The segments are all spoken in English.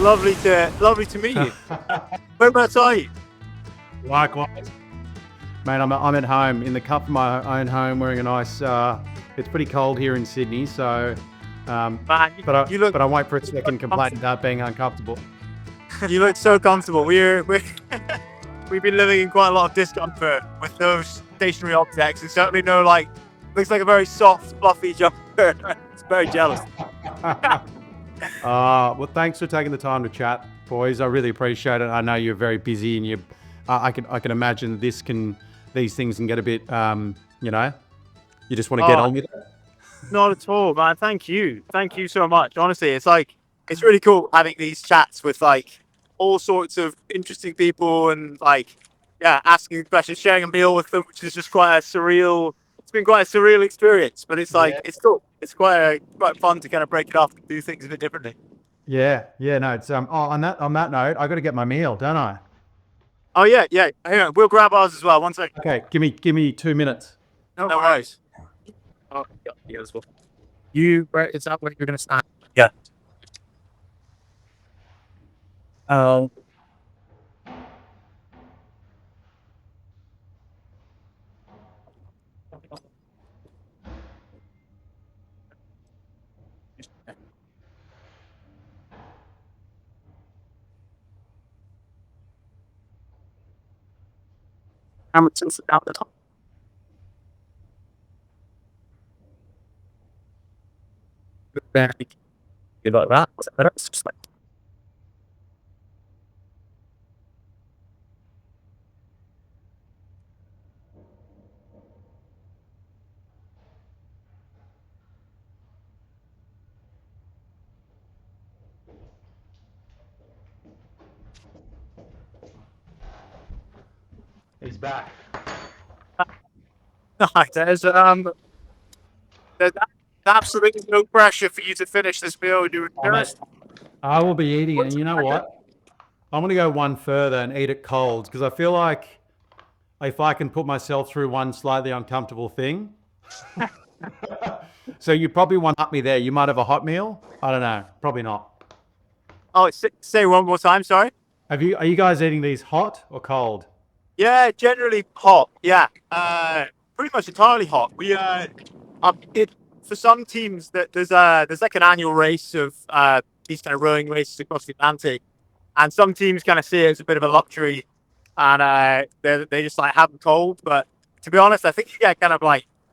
lovely to meet you. Whereabouts are you? Likewise. Mate, I'm at home, in the comfort of my own home, wearing a nice, it's pretty cold here in Sydney, so, Man, but I you won't for a second complain about being uncomfortable. look so comfortable. We've been living in quite a lot of discomfort with those stationary objects, and certainly no looks like a very soft, fluffy jumper. It's very jealous. Well, thanks for taking the time to chat, boys. I really appreciate it. I know you're very busy, and I can imagine these things can get a bit, you just want to get on with it. Not at all, man. Thank you so much. Honestly, it's really cool having these chats with all sorts of interesting people, and asking questions, sharing a meal with them, which is just quite a surreal. It's been quite a surreal experience, but it's it's cool. It's quite fun to kind of break it up and do things a bit differently. Yeah, no, it's on that note, I got to get my meal, don't I? Oh yeah. Hang on, we'll grab ours as well. One second. Okay, give me 2 minutes. No worries. Oh yeah, as well. Is that where you're gonna start? Yeah. Oh. Hamilton's out the top. Good like that. Is that better? It's just like. He's back. There's absolutely no pressure for you to finish this meal. I will be eating it, and you know what? I'm going to go one further and eat it cold, because I feel like if I can put myself through one slightly uncomfortable thing. So you probably want up me there. You might have a hot meal. I don't know. Probably not. Oh, say one more time. Sorry. Are you guys eating these hot or cold? Yeah, generally hot. Yeah, pretty much entirely hot. For some teams that there's like an annual race of these kind of rowing races across the Atlantic, and some teams kind of see it as a bit of a luxury, and they just have them cold. But to be honest, I think you get kind of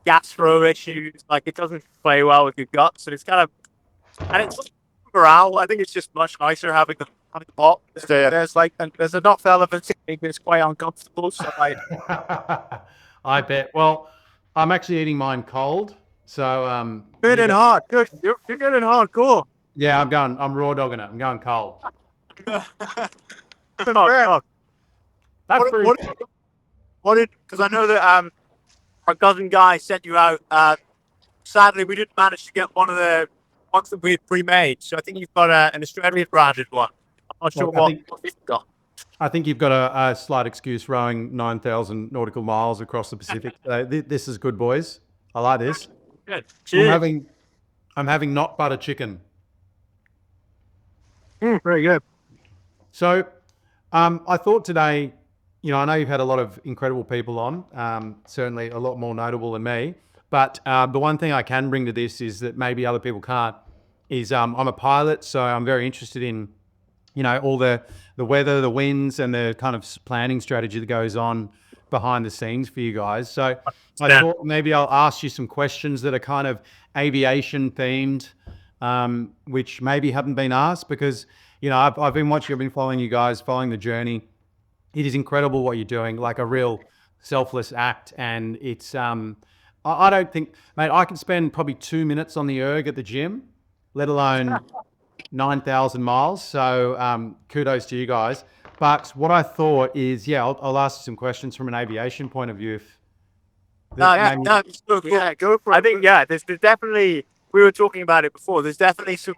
gastro issues. Like, it doesn't play well with your guts, and it's morale. I think it's just much nicer having the hot. There's enough elements to make this quite uncomfortable. So I bet. Well, I'm actually eating mine cold. So good and hard. Good. You're good and hardcore. Yeah, I'm raw dogging it. I'm going cold. That's because I know that our cousin guy sent you out. Sadly, we didn't manage to get one of the ones that we had pre-made. So I think you've got an Australian branded one. I'm not sure what you've got. I think you've got a slight excuse rowing 9,000 nautical miles across the Pacific. This is good, boys. I like this. Good. Cheers. I'm having not butter chicken. Very good. So, I thought today, I know you've had a lot of incredible people on, certainly a lot more notable than me. But the one thing I can bring to this is that maybe other people can't. Is I'm a pilot, so I'm very interested in, all the weather, the winds, and the kind of planning strategy that goes on behind the scenes for you guys. So I thought maybe I'll ask you some questions that are kind of aviation themed, which maybe haven't been asked, because I've been following you guys, following the journey. It is incredible what you're doing, like a real selfless act, and it's I don't think, mate, I can spend probably 2 minutes on the erg at the gym, let alone 9,000 miles. So kudos to you guys. But what I thought is, I'll ask you some questions from an aviation point of view. Go for it. I think, there's definitely, we were talking about it before, there's definitely some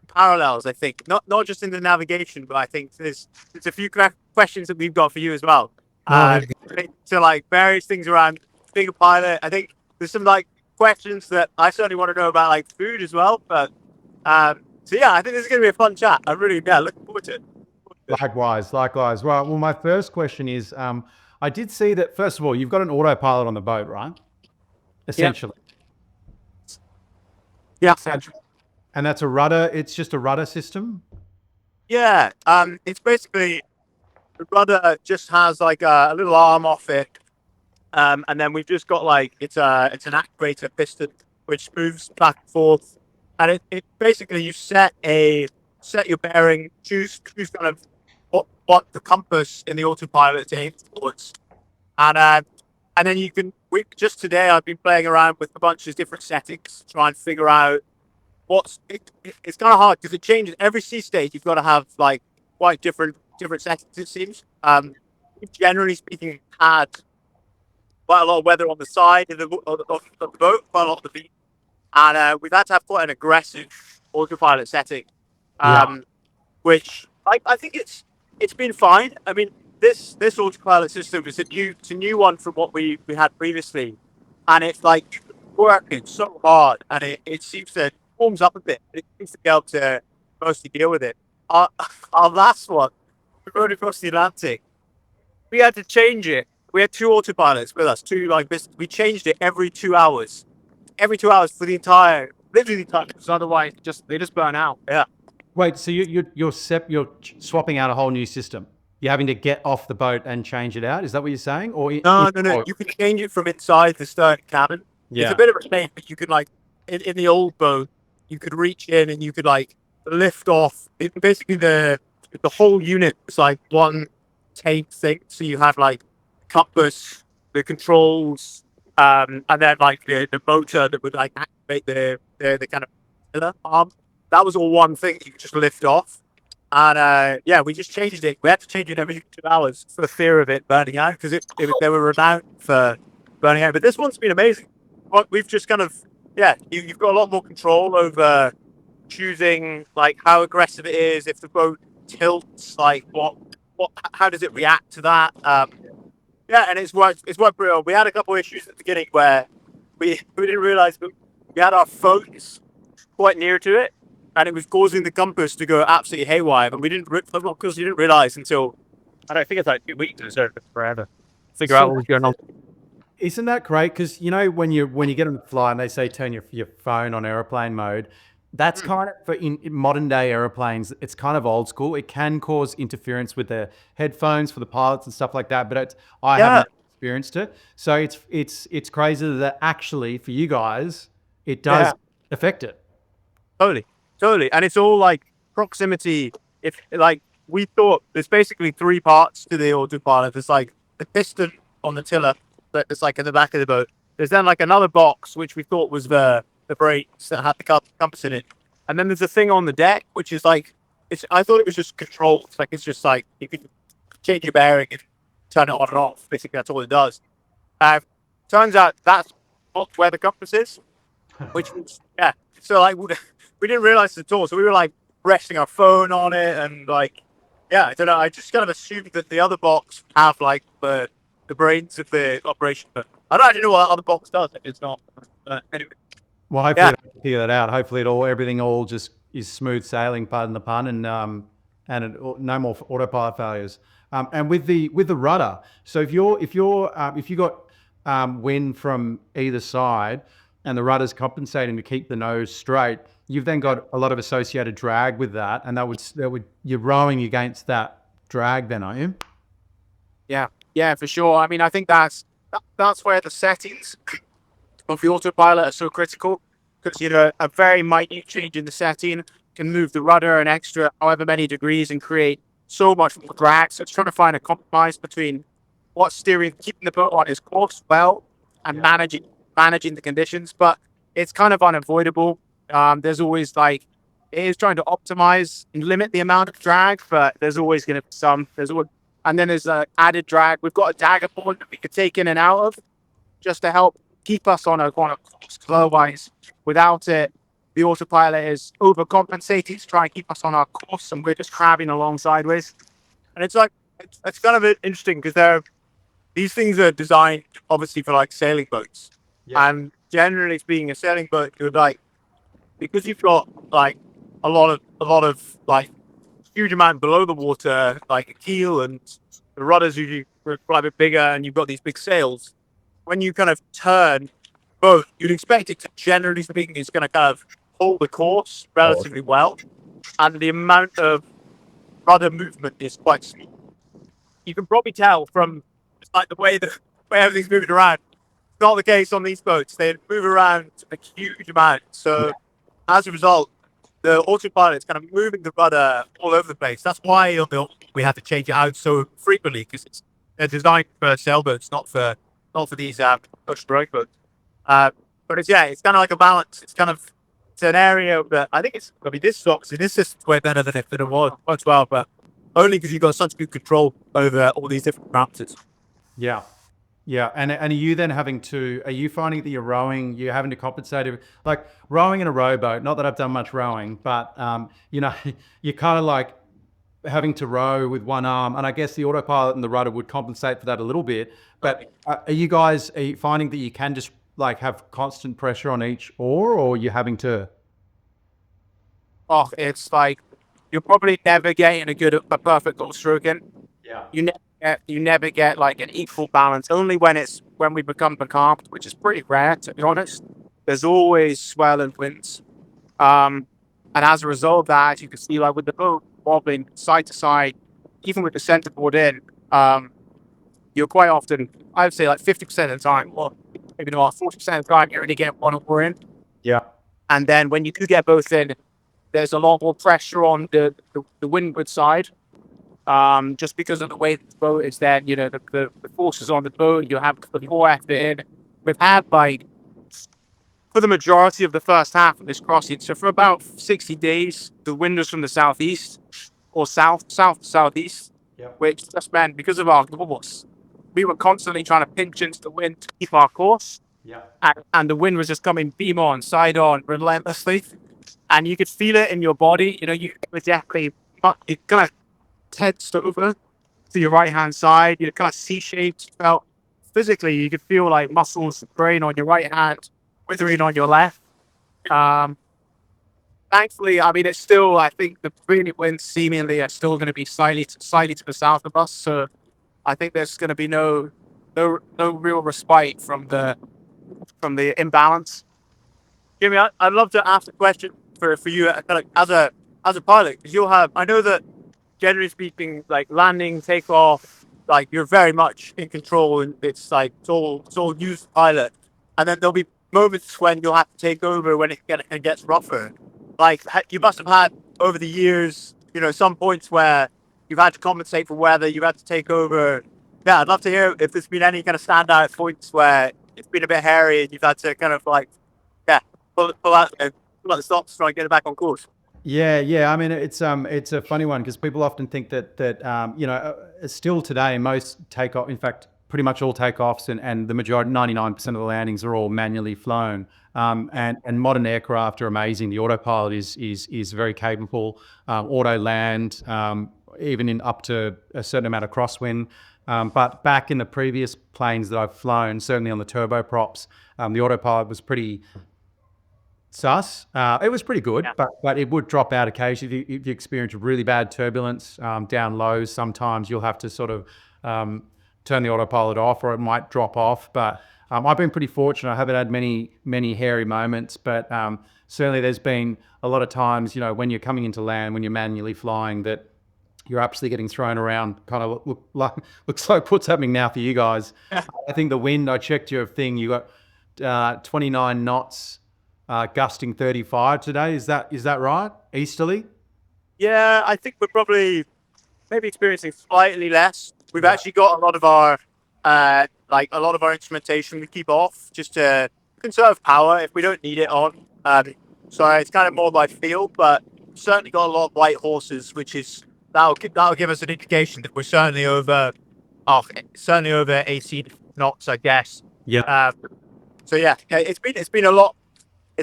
parallels, I think. Not just in the navigation, but I think there's a few questions that we've got for you as well. To various things around being a pilot. I think there's some questions that I certainly want to know about food as well. But So yeah, I think this is going to be a fun chat. I really, yeah, looking forward to it. Likewise, likewise. Right. Well, my first question is, I did see that first of all, you've got an autopilot on the boat, right? Yeah, Essentially, yeah, and and that's a rudder. It's just a rudder system. yeah. It's basically the rudder just has like a little arm off it. And then we've just got like it's an actuator piston which moves back and forth, and it basically you set your bearing, choose kind of what the compass in the autopilot to aim towards, and uh, and then you can. Just today I've been playing around with a bunch of different settings, to try and figure out it's kind of hard because it changes every sea state. You've got to have like quite different settings. It seems. We've generally speaking had quite a lot of weather on the side of the boat, quite a lot of the beach, and we've had to have quite an aggressive autopilot setting, Yeah. um, which I think it's been fine. I mean, this autopilot system is a new one from what we had previously, and it's like working so hard, and it seems to warms up a bit. It seems to be able to mostly deal with it. Our, our last one, we rode across the Atlantic. We had to change it. We had two autopilots with us, two like this. We changed it every 2 hours for the entire, literally the entire. Because otherwise, they just burn out. Yeah. Wait. So you're swapping out a whole new system. You're having to get off the boat and change it out. Is that what you're saying? Or No, no, no. You can change it from inside the stern cabin. It's a yeah. bit of a pain, but you could like in the old boat, you could reach in and you could like lift off. Basically, the whole unit was like one tape thing. So you had like compass, the controls, and then like the motor that would like activate the kind of pillar arm. That was all one thing you could just lift off. And yeah, we just changed it. We had to change it every 2 hours for the fear of it burning out because they were renowned for burning out. But this one's been amazing. We've just kind of yeah, you've got a lot more control over choosing like how aggressive it is, if the boat tilts, like what how does it react to that? Yeah, and it's worked pretty well. We had a couple of issues at the beginning where we didn't realize that we had our phones quite near to it, and it was causing the compass to go absolutely haywire. But we didn't, because you didn't realize until I don't think it's like 2 weeks or so, forever. Figure out So what was going on. isn't that great? Because you know when you get on the fly and they say turn your phone on airplane mode, that's kind of for in modern day airplanes. It's kind of old school. It can cause interference with the headphones for the pilots and stuff like that. But I Yeah, haven't experienced it, so it's crazy that actually for you guys it does yeah, affect it. totally, totally. And it's all like proximity. If like we thought, there's basically three parts to the autopilot. There's like the piston on the tiller that's like in the back of the boat. There's then like another box which we thought was the brakes that had the compass in it, and then there's a thing on the deck which is like it's. I thought it was just controls. Like it's just like you can change your bearing and turn it on and off. Basically, that's all it does. Uh, Turns out that's not where the compass is, which was yeah. So like we didn't realize it at all. So we were like resting our phone on it and like yeah. I don't know. I just kind of assumed that the other box have like the brains of the operation, but I don't actually know what that other box does. It's not. Anyway, Well, hopefully yeah, they can figure that out. Hopefully everything all just is smooth sailing, pardon the pun, no more autopilot failures. And with the rudder, so if you got wind from either side and the rudder's compensating to keep the nose straight, you've then got a lot of associated drag with that, and that would you're rowing against that drag, then, aren't you? yeah, yeah, for sure. I mean, I think that's where the settings of the autopilot are so critical because you know a very minute change in the setting can move the rudder an extra however many degrees and create so much more drag. So it's trying to find a compromise between what's steering, keeping the boat on its course well, and Yeah. managing the conditions. But it's kind of unavoidable. There's always like it is trying to optimize and limit the amount of drag, but there's always going to be some. There's always, and then there's added drag. We've got a dagger board that we could take in and out of just to help keep us on a course. 'Cause otherwise, without it, the autopilot is overcompensating to try and keep us on our course, and we're just crabbing along sideways. And it's like it's kind of interesting because these things are designed obviously for like sailing boats, Yeah. and generally speaking, a sailing boat you're like because you've got like a lot of like huge amount below the water, like a keel, and the rudders usually are quite a bit bigger, and you've got these big sails. When you kind of turn both, you'd expect it to, generally speaking, is going to kind of hold the course relatively well, and the amount of rudder movement is quite small. You can probably tell from just like the way everything's moving around. It's not the case on these boats. They move around a huge amount. So as a result, the autopilot is kind of moving the rudder all over the place. That's why we have to change it out so frequently, because they're designed for sailboats, not for these ocean rowing boats. Uh, but it's kind of like a balance. It's an area that I think this system's way better than it was as well, but only because you've got such good control over all these different parameters. Yeah. Yeah, and are you then are you finding that you're having to compensate, like rowing in a rowboat? Not that I've done much rowing, but you're kind of like having to row with one arm, and I guess the autopilot and the rudder would compensate for that a little bit. But are you finding that you can just like have constant pressure on each oar, or you're having to? Oh, it's like you're probably never getting a perfect goal stroking. Yeah. You never get like an equal balance. Only when we become becalmed, which is pretty rare to be honest. There's always swell and winds. Um, and as a result of that, you can see like with the boat wobbling side to side, even with the centerboard in, you're quite often, I would say like 50% of the time, or maybe not 40% of the time, you only get one oar in. Yeah. And then when you do get both in, there's a lot more pressure on the windward side. Just because of the way the boat is, then the forces on the boat, you have the more effort in. We've had like for the majority of the first half of this crossing, so for about 60 days, the wind was from the southeast or southeast, Yeah. which just meant because of our course, we were constantly trying to pinch into the wind to keep our course, Yeah. and the wind was just coming beam on, side on, relentlessly, and you could feel it in your body. You exactly it kind of tensed over to your right hand side. You're kind of C-shaped. You felt physically, you could feel like muscles brain on your right hand, withering on your left. Um, Thankfully, I mean, it's still, I think the brilliant winds seemingly are still going to be slightly to the south of us. So I think there's going to be no real respite from the imbalance. Jimmy, I'd love to ask a question for you, kind of as a pilot, because you'll have. I know that generally speaking, like landing, takeoff, like you're very much in control, and it's all used pilot. And then there'll be moments when you'll have to take over when it gets rougher. Like you must have had over the years, some points where you've had to compensate for weather, you've had to take over. Yeah, I'd love to hear if there's been any kind of standout points where it's been a bit hairy and you've had to kind of like, yeah, pull out the stops, try and get it back on course. Yeah, yeah. I mean, it's a funny one because people often think that still today most takeoff, in fact, pretty much all takeoffs and the majority, 99% of the landings are all manually flown. And modern aircraft are amazing. The autopilot is very capable. Auto land, even in up to a certain amount of crosswind. But back in the previous planes that I've flown, certainly on the turboprops, the autopilot was pretty sus. It was pretty good, Yeah. but it would drop out occasionally. If you experience really bad turbulence down lows, sometimes you'll have to sort of turn the autopilot off, or it might drop off. But I've been pretty fortunate. I haven't had many hairy moments, but certainly there's been a lot of times, when you're coming into land, when you're manually flying, that you're absolutely getting thrown around. Kind of looks like what's happening now for you guys. I think the wind. I checked your thing. You got 29 knots. Gusting 35 today. Is that right? Easterly? Yeah, I think we're probably maybe experiencing slightly less. We've Yeah. actually got a lot of our instrumentation we keep off just to conserve power if we don't need it on. So it's kind of more by feel, but certainly got a lot of white horses, which is that'll give us an indication that we're certainly over 18 knots, I guess. Yeah. Uh, so yeah, it's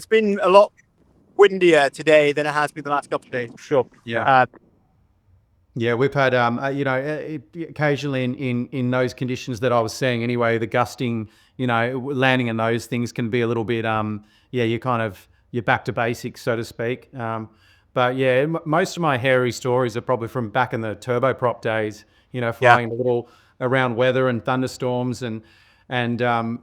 been a lot windier today than it has been the last couple of days, for sure. Yeah. Uh, Yeah, we've had occasionally in those conditions that I was seeing anyway, the gusting, landing in those things can be a little bit you're back to basics, so to speak. But yeah, most of my hairy stories are probably from back in the turboprop days. Yeah. Flying a little around weather and thunderstorms and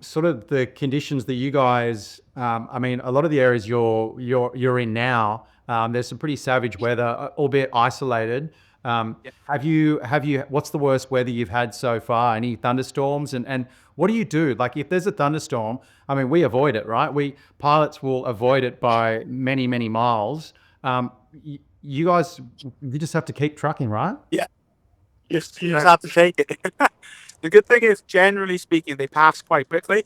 sort of the conditions that you guys. I mean, a lot of the areas you're in now. There's some pretty savage weather, albeit isolated. Have you? What's the worst weather you've had so far? Any thunderstorms? And what do you do? Like if there's a thunderstorm, I mean, we avoid it, right? We pilots will avoid it by many miles. You guys, you just have to keep trucking, right? Yeah. You just have to take it. The good thing is, generally speaking, they pass quite quickly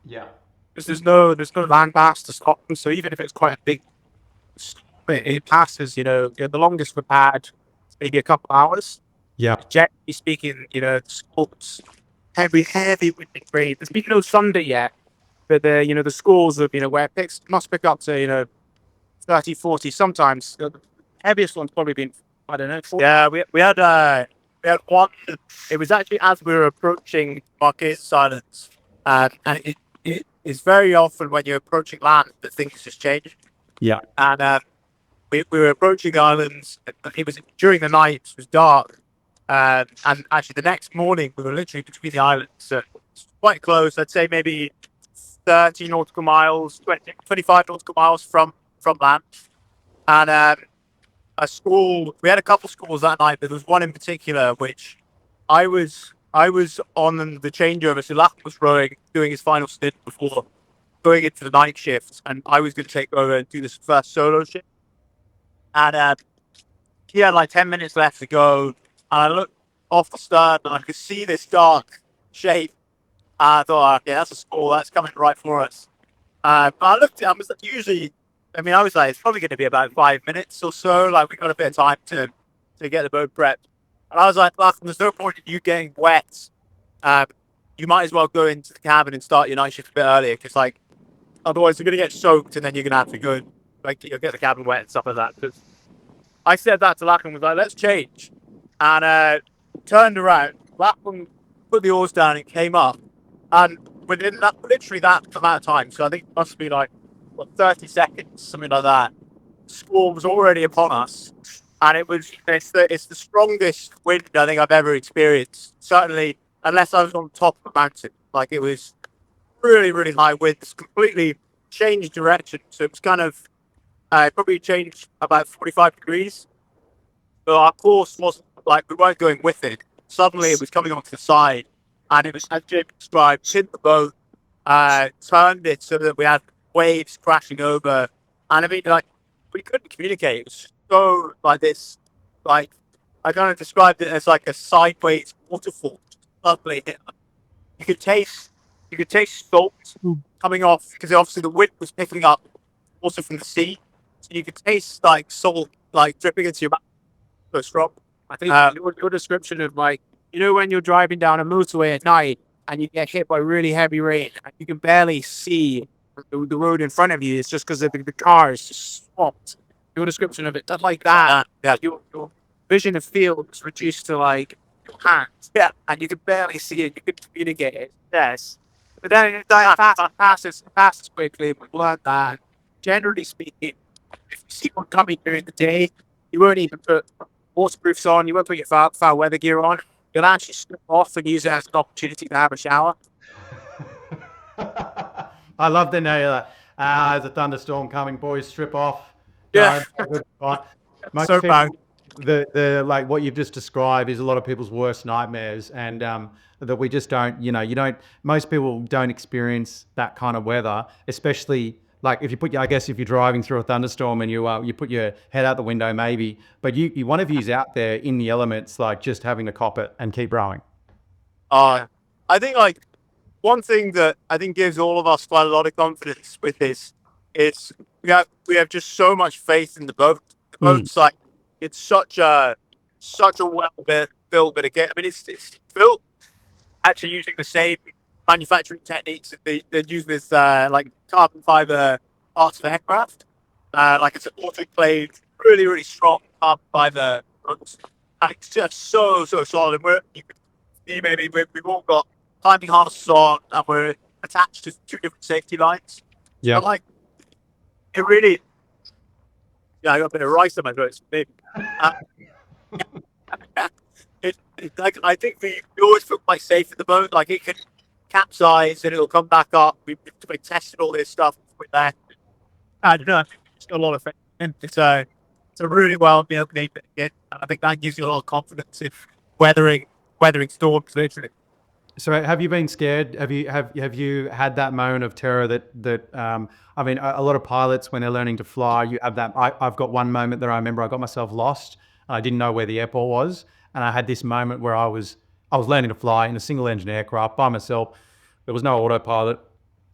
Yeah. because there's no land mass to stop them. So even if it's quite a big storm, it passes. The longest we've had is maybe a couple of hours. Yeah. Generally speaking, the schools heavy wind and rain. There's been no thunder yet, but the schools of where it must pick up to 30, 40 sometimes. The heaviest one's probably been, I don't know, 40. Yeah, we had one. It was actually as we were approaching Marquesas Islands, and it is very often when you're approaching land that things just change. Yeah. And we were approaching the islands. It was during the night. It was dark, and actually the next morning we were literally between the islands, so it's quite close. I'd say maybe 30 nautical miles, 25 nautical miles from land. And we had a couple schools that night, but there was one in particular which I was on the changeover. So Lachlan was rowing, doing his final stint before going into the night shift, and I was going to take over and do this first solo shift. And he had like 10 minutes left to go, and I looked off the stern and I could see this dark shape. And I thought, okay, that's a squall, that's coming right for us. But I looked at it, I was like, usually, I mean, I was like, it's probably going to be about 5 minutes or so. Like, we got a bit of time to get the boat prepped. And I was like, Lachlan, there's no point in you getting wet. Um, you might as well go into the cabin and start your night shift a bit earlier, because, like, otherwise you're going to get soaked and then you're going to have to go and, like, you'll get the cabin wet and stuff like that. Because I said that to Lachlan, was like, let's change. And turned around. Lachlan put the oars down and came up. And within literally that amount of time, so I think it must be like, 30 seconds, something like that, the squall was already upon us. And it's the strongest wind I think I've ever experienced. Certainly, unless I was on top of a mountain. Like, it was really high winds, completely changed direction. So it was kind of, probably changed about 45 degrees. But our course wasn't, like, we weren't going with it. Suddenly it was coming onto the side, and it was, as Jim described, hit the boat, turned it so that we had waves crashing over. And I mean, like, we couldn't communicate. It was so, like, this, like, I kind of described it as like a sideways waterfall. Suddenly hit. You could taste, you could taste salt coming off, because obviously the wind was picking up also from the sea. So you could taste, like, salt, like, dripping into your mouth. So strong. I think your description of, like, when you're driving down a motorway at night and you get hit by really heavy rain and you can barely see the road in front of you, it's just because the car is just swamped. Your description of it, that's like that. Yeah. Your vision of field is reduced to, like, your hands. Yeah. And you can barely see it. You can communicate it. Yes. But then it passes quickly. We learned that. Generally speaking, if you see one coming during the day, you won't even put waterproofs on, you won't put your foul weather gear on. You'll actually strip off and use it as an opportunity to have a shower. I love the know that. There's a thunderstorm coming, boys. Strip off. Yeah. Good fight. Most So bad. people, the like what you've just described is a lot of people's worst nightmares, and that we just don't. You don't. Most people don't experience that kind of weather, especially like if you put. I guess if you're driving through a thunderstorm and you put your head out the window, maybe. But you one of you's out there in the elements, like just having to cop it and keep rowing. I think, like, one thing that I think gives all of us quite a lot of confidence with this is we have just so much faith in the boat. The boat's like, it's such a well built bit of kit. I mean, it's built actually using the same manufacturing techniques that they use with like carbon fiber parts of aircraft. Like, it's an autoclaved, really strong carbon fiber boat, and it's just so solid. You can see maybe we've all got climbing harnesses on, and we're attached to two different safety lines. Yeah. But, like, it really, Yeah, I got a bit of rice in my throat. Uh, like I think we always feel quite safe in the boat. Like it can capsize and it'll come back up. We've tested all this stuff with that. I don't know. It's got a lot of faith. And it's a really well built name again. And I think that gives you a lot of confidence in weathering weathering storms literally. So have you been scared? Have you had that moment of terror I mean, a lot of pilots when they're learning to fly, you have that. I've got one moment that I remember. I got myself lost. I didn't know where the airport was, and I had this moment where I was learning to fly in a single engine aircraft by myself. There was no autopilot.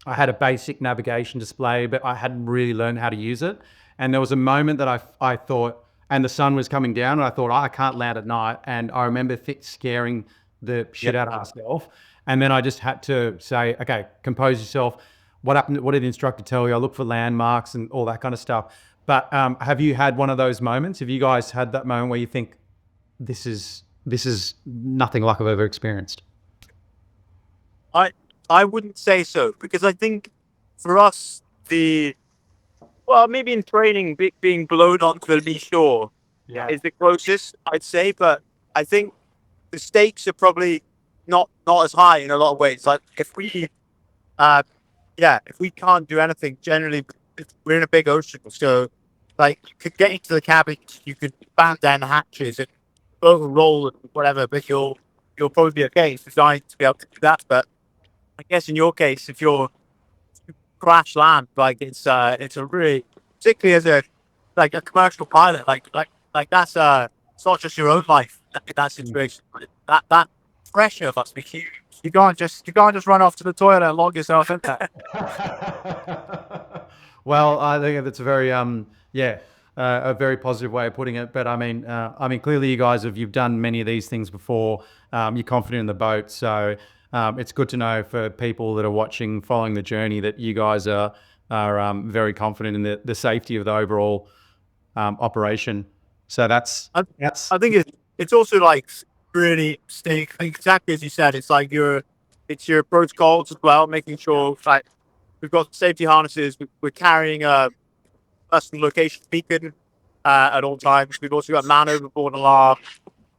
I had a basic navigation display, but I hadn't really learned how to use it. And there was a moment that I thought, and the sun was coming down, and I thought, oh, I can't land at night. And I remember scaring the shit out of myself. And then I just had to say, okay, compose yourself. What happened? What did the instructor tell you? I look for landmarks and all that kind of stuff. But have you had one of those moments? Have you guys had that moment where you think this is nothing like I've ever experienced? I I wouldn't say so because I think for us the well maybe in training being blown onto the lee shore Yeah. is the closest I'd say, but I think the stakes are probably not as high in a lot of ways. Like uh if we can't do anything, generally we're in a big ocean, so like you could get into the cabin, you could batten down the hatches and roll and whatever, but you'll probably be okay. It's designed to be able to do that, but I guess in your case, if you're crash land, like it's a really particularly as a like a commercial pilot, like that's it's not just your own life that situation. That pressure must be huge. You can't just run off to the toilet and log yourself in there. Well, I think that's a very a very positive way of putting it. But I mean, clearly you guys you've done many of these things before. You're confident in the boat, so it's good to know for people that are watching, following the journey, that you guys are very confident in the safety of the overall operation. So I, that's I think it's also like really staying exactly as you said. It's like it's your protocols as well, making sure like we've got safety harnesses. We're carrying a personal location beacon at all times. We've also got man overboard alarm.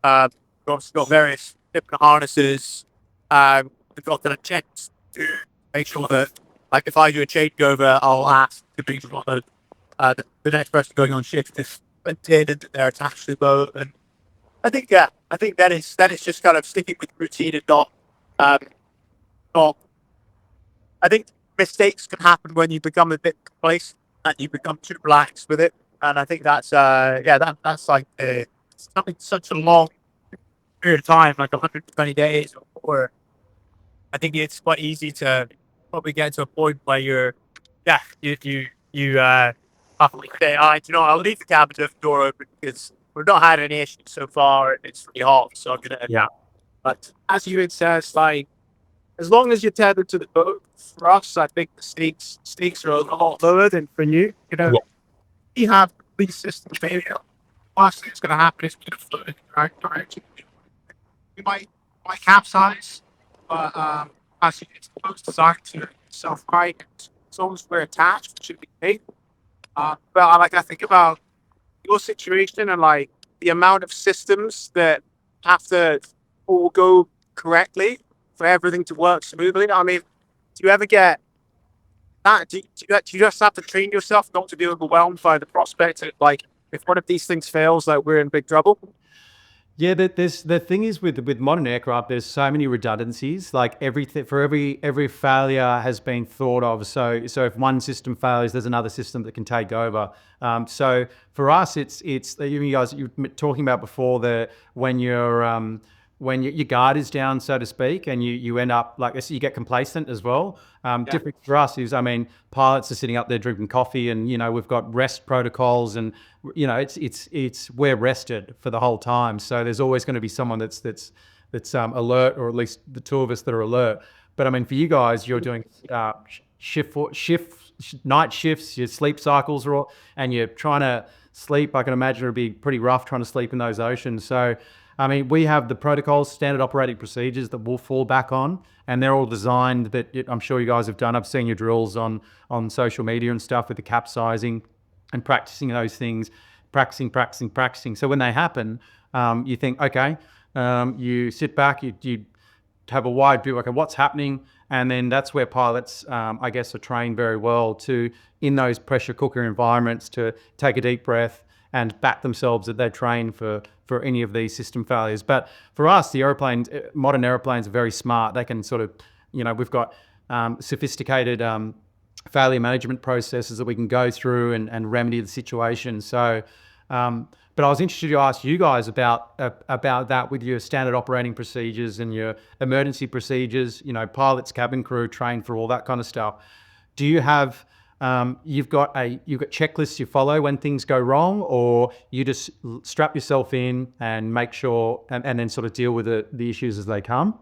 We've also got various different harnesses. We've got the checks to make sure that, like, if I do a changeover, I'll ask to be sure that the next person going on shift is maintained and they're attached to the boat. And I think that is just kind of sticking with routine and um, not. I think mistakes can happen when you become a bit complacent and you become too relaxed with it. And I think that's that's like something such a long period of time, like 120 days or I think it's quite easy to probably get to a point where you probably say, "I, you know, I'll leave the cabin door open because we've not had any issues so far. And it's really hot, so I'm gonna." yeah. But as you had said, like as long as you're tethered to the boat, for us, I think the stakes are a lot lower than for you. You know, Yeah. you have these systems failure. Last thing that's gonna happen is we're gonna float in the right direction. We might capsize, but as it's supposed designed to self-right, as long as we're attached, it should be safe. But I think about your situation and like the amount of systems that have to all go correctly for everything to work smoothly. I mean, do you ever get that? Do you just have to train yourself not to be overwhelmed by the prospect of like if one of these things fails, like we're in big trouble? Yeah, there's the thing is with modern aircraft, there's so many redundancies. Like everything for every failure has been thought of. So if one system fails, there's another system that can take over. So for us, it's you guys you were talking about before the your guard is down, so to speak, and you end up like this, you get complacent as well. Yeah. Different for us is, I mean, pilots are sitting up there drinking coffee, and we've got rest protocols, and it's we're rested for the whole time. So there's always going to be someone that's alert, or at least the two of us that are alert. But I mean, for you guys, you're doing night shifts, your sleep cycles are all, and you're trying to sleep. I can imagine it'd be pretty rough trying to sleep in those oceans. So I mean, we have the protocols, standard operating procedures that we'll fall back on, and they're all designed that I'm sure you guys have done. I've seen your drills on social media and stuff with the capsizing. and practicing those things, practicing. So when they happen, you think, okay, you sit back, you have a wide view, okay, what's happening? And then that's where pilots, I guess, are trained very well to, in those pressure cooker environments, to take a deep breath and back themselves that they're trained for any of these system failures. But for us, the airplanes, modern airplanes are very smart. They can sort of, we've got sophisticated failure management processes that we can go through and remedy the situation. So, but I was interested to ask you guys about that with your standard operating procedures and your emergency procedures. Pilots, cabin crew, trained for all that kind of stuff. Do you have you've got checklists you follow when things go wrong, or you just strap yourself in and make sure and then sort of deal with the issues as they come?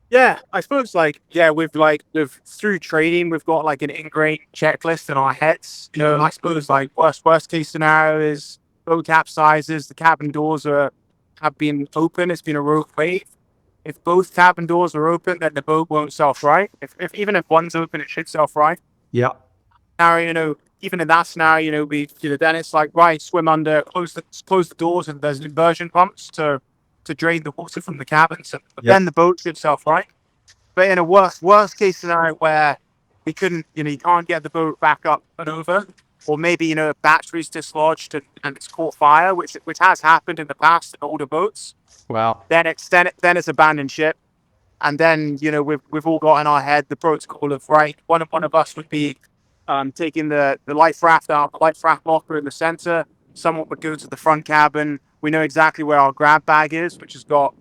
Yeah, I suppose we've through training, we've got like an ingrained checklist in our heads. I suppose like worst case scenario is boat capsizes, the cabin doors have been open, it's been a rogue wave. If both cabin doors are open, then the boat won't self-right. If even if one's open, it should self-right. Yeah. Now, even in that scenario, then it's like, right, swim under, close the doors, and there's inversion pumps to drain the water from the cabin. So Yeah. then the boat should self-right. But in a worst case scenario where we couldn't, you can't get the boat back up and over, or maybe a battery's dislodged and it's caught fire, which has happened in the past in older boats. Wow. Then it's abandoned ship. And then, we've all got in our head the protocol of, right, one of us would be taking the life raft out, the life raft locker in the center. Someone would go to the front cabin. We know exactly where our grab bag is, which has got.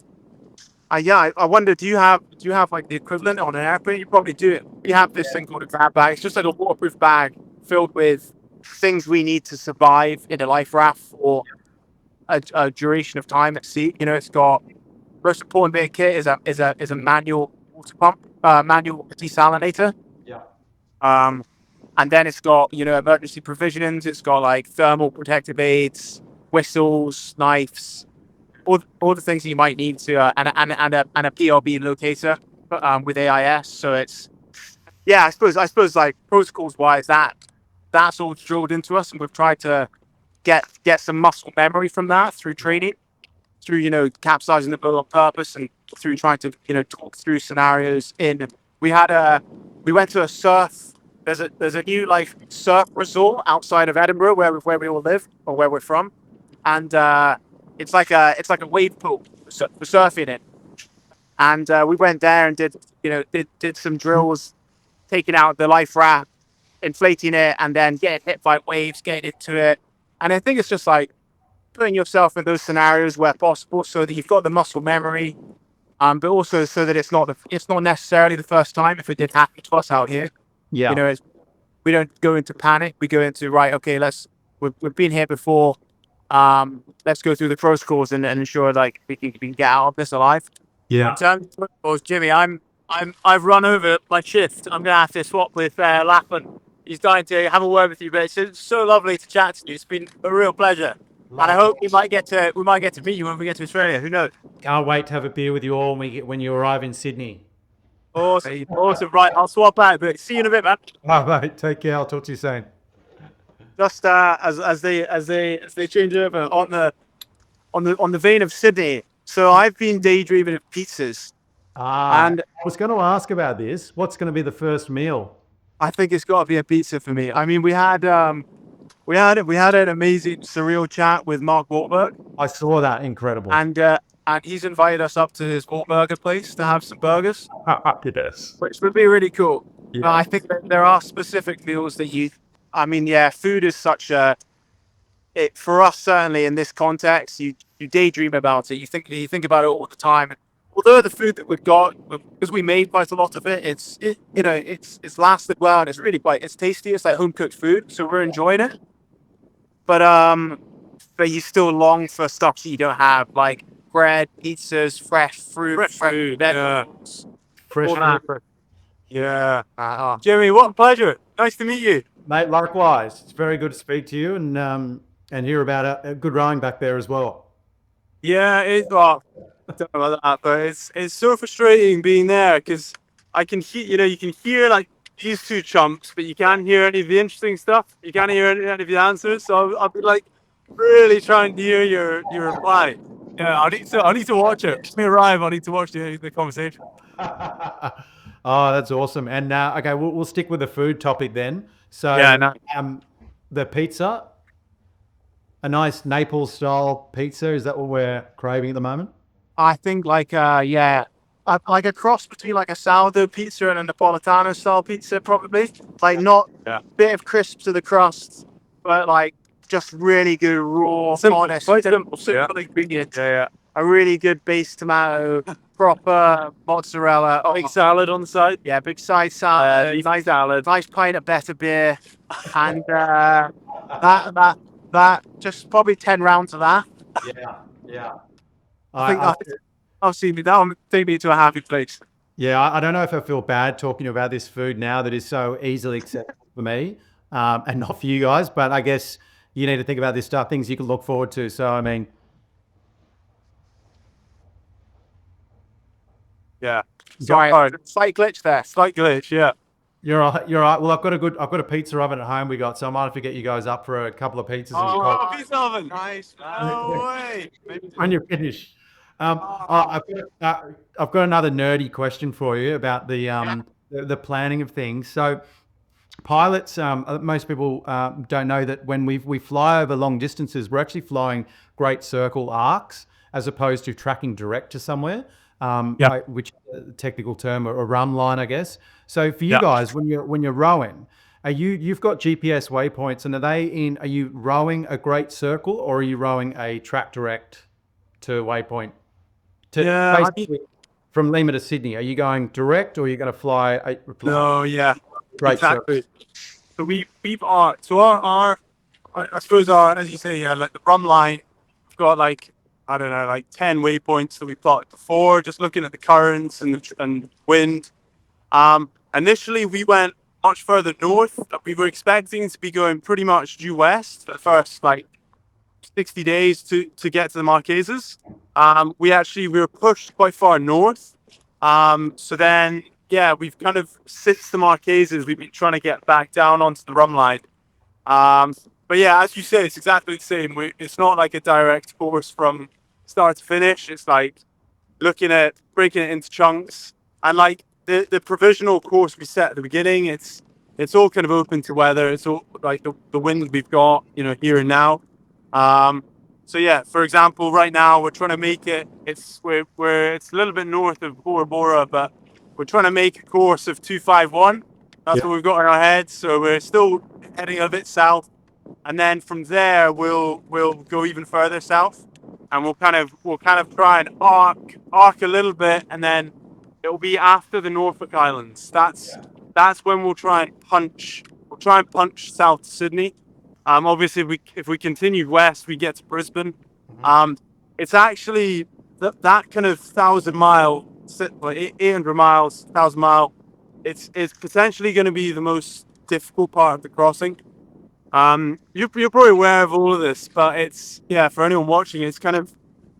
I wonder, do you have like the equivalent on an airplane? You probably do. We have this thing called a grab bag. It's just like a waterproof bag filled with things we need to survive in a life raft for a duration of time at sea. It's got most important bit of kit is a manual water pump, manual desalinator. Yeah. And then it's got, emergency provisions. It's got like thermal protective aids, whistles, knives, all the things that you might need to, and a PLB locator with AIS. So it's, yeah, I suppose like protocols wise, that's all drilled into us, and we've tried to get some muscle memory from that through training, through capsizing the boat on purpose, and through trying to talk through scenarios. We went to a surf. There's a new like surf resort outside of Edinburgh where we all live, or where we're from, and it's like a wave pool for surfing in. And we went there and did some drills, taking out the life raft, inflating it, and then getting hit by waves, getting into it. And I think it's just like putting yourself in those scenarios where possible, so that you've got the muscle memory, but also so that it's not necessarily the first time if it did happen to us out here. Yeah. We don't go into panic. We go into, right, okay, we've been here before. Let's go through the protocols and ensure like we can get out of this alive. Yeah. In terms of protocols, Jimmy, I've run over my shift. I'm gonna have to swap with Lachlan. He's dying to have a word with you, but it's so lovely to chat to you. It's been a real pleasure. And I hope we might get to meet you when we get to Australia. Who knows? Can't wait to have a beer with you all when you arrive in Sydney. Awesome. Right, I'll swap out. But see you in a bit, man. All right, take care. I'll talk to you soon. Just as they change over on the vein of Sydney. So I've been daydreaming of pizzas, and I was going to ask about this. What's going to be the first meal? I think it's got to be a pizza for me. I mean, we had an amazing surreal chat with Mark Wahlberg, I saw that. Incredible. and he's invited us up to his Wahlburger place to have some burgers, Yes. which would be really cool. Yeah. But I think that there are specific meals that food is such for us, certainly in this context, you daydream about it. You think about it all the time. And although the food that we've got, because we made quite a lot of it, it's lasted well, and it's tasty. It's like home cooked food, so we're enjoying it. But you still long for stuff that you don't have, like bread, pizzas, fresh fruit, vegetables. Fresh All that. fruit. Yeah. Jimmy, what a pleasure. Nice to meet you. Mate, likewise. It's very good to speak to you and hear about a good rowing back there as well. Yeah, I don't know about that, but it's so frustrating being there because I can hear, you can hear like these two chumps, but you can't hear any of the interesting stuff. You can't hear any of the answers. So I'll be like really trying to hear your reply. Yeah, I need to watch it. Just me arrive. I need to watch the conversation. Oh, that's awesome. And okay, we'll stick with the food topic then. So, Yeah, no. the pizza, a nice Naples style pizza, is that what we're craving at the moment? I think like like a cross between like a sourdough pizza and a Napolitano style pizza, probably. Like not Yeah. bit of crisp to the crust, but like just really good raw, honest, quite simple. simple ingredients. Yeah. A really good base tomato, proper mozzarella. Big salad on the side. Yeah, big side salad, Nice salad. nice pint of better beer, and that just probably 10 rounds of that. Yeah. I think I'll see me. That'll take me to a happy place. Yeah, I don't know if I feel bad talking about this food now that is so easily acceptable for me, and not for you guys. But I guess you need to think about this stuff, things you can look forward to. So I mean, Yeah. Sorry, slight glitch there. Slight glitch. Yeah. you're all right. You're all right. Well, I've got a pizza oven at home. We got, so I might have to get you guys up for a couple of pizzas and Pizza oven. Nice. No way. when you're finished. I've got another nerdy question for you about the planning of things. So pilots, most people don't know that when we fly over long distances, we're actually flying great circle arcs as opposed to tracking direct to somewhere, which is a technical term, or a run line, I guess. So for you guys, when you're rowing, you've got GPS waypoints, and are you rowing a great circle, or are you rowing a track direct to waypoint? Basically, from Lima to Sydney, are you going direct, or are you going to fly? No, yeah, Great exactly. So we've our I suppose as you say, like the rum line, we've got like, I don't know, like 10 waypoints that we plotted before, just looking at the currents and wind. Initially we went much further north. We were expecting to be going pretty much due west for the first like 60 days to get to the Marquesas. We were pushed quite far north. So then, yeah, we've kind of, since the Marquesas, we've been trying to get back down onto the rum line. But yeah, as you say, it's exactly the same. It's not like a direct course from start to finish. It's like looking at breaking it into chunks, and like the provisional course we set at the beginning, it's all kind of open to weather. It's all like the wind we've got, here and now. So yeah, for example, right now we're trying to make it. It's a little bit north of Bora Bora, but we're trying to make a course of 251. That's what we've got in our heads. So we're still heading a bit south, and then from there we'll go even further south, and we'll kind of try and arc a little bit, and then it'll be after the Norfolk Islands. That's when we'll try and punch. We'll try and punch south to Sydney. Obviously, if we continue west, we get to Brisbane. It's actually that kind of 1,000-mile, like 800 miles, 1,000-mile. It's potentially going to be the most difficult part of the crossing. You're probably aware of all of this, but for anyone watching, it's kind of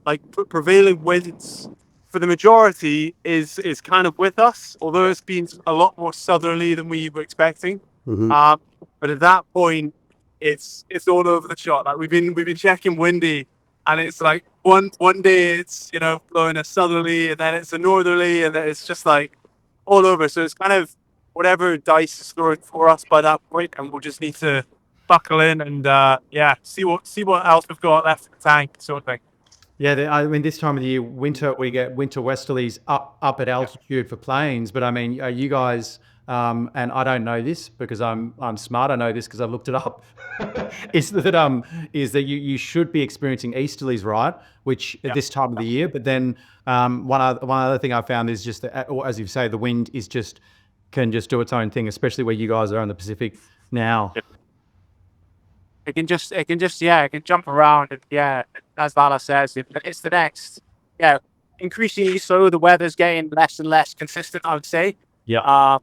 like prevailing winds for the majority is kind of with us, although it's been a lot more southerly than we were expecting. But at that point, it's all over the shop. Like we've been checking windy, and it's like one day it's blowing a southerly, and then it's a northerly, and then it's just like all over. So it's kind of whatever dice is throwing for us by that point, and we'll just need to buckle in and see what else we've got left in the tank, sort of thing. Yeah, I mean, this time of the year, we get winter westerlies up at altitude for planes. But I mean, you guys, and I don't know this because I'm smart. I know this because I've looked it up. is that you should be experiencing easterlies, right? Which at this time of the year. But then one other thing I found is just that, or as you say, the wind can just do its own thing, especially where you guys are in the Pacific now. Yep. It can jump around, and as Vala says, it's the next, increasingly so. The weather's getting less and less consistent, I would say. Yeah.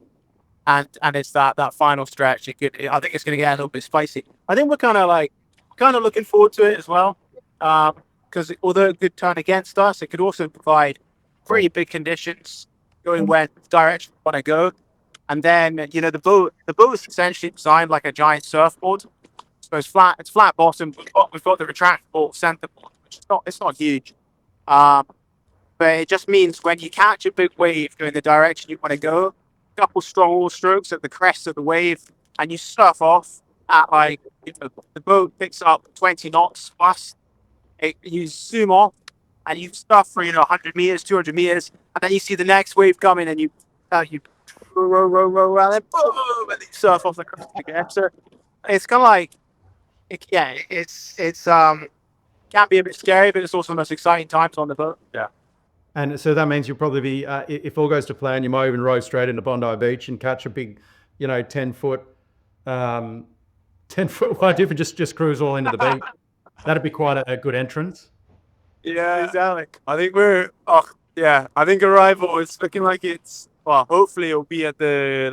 And it's that final stretch. I think it's going to get a little bit spicy. I think we're kind of looking forward to it as well, because although it could turn against us, it could also provide pretty big conditions going where direction we want to go. And then, you know, the boat is essentially designed like a giant surfboard. So it's flat bottom. We've got the retractable center board, which is not, it's not huge. Um, but it just means when you catch a big wave going the direction you want to go, a couple strong oar strokes at the crest of the wave, and you surf off at like, you know, the boat picks up 20 knots plus. You zoom off and you surf for, you know, 100 meters, 200 meters, and then you see the next wave coming, and you row, and then boom, and then you surf off the crest again. So it's kind of like, yeah, it's can be a bit scary, but it's also the most exciting times on the boat. Yeah. And so that means you'll probably be, if all goes to plan, you might even row straight into Bondi Beach and catch a big, you know, 10-foot, 10-foot wide diff and just cruise all into the beach. That'd be quite a good entrance. Yeah, exactly. I think I think arrival is looking like it's, well, hopefully it'll be at the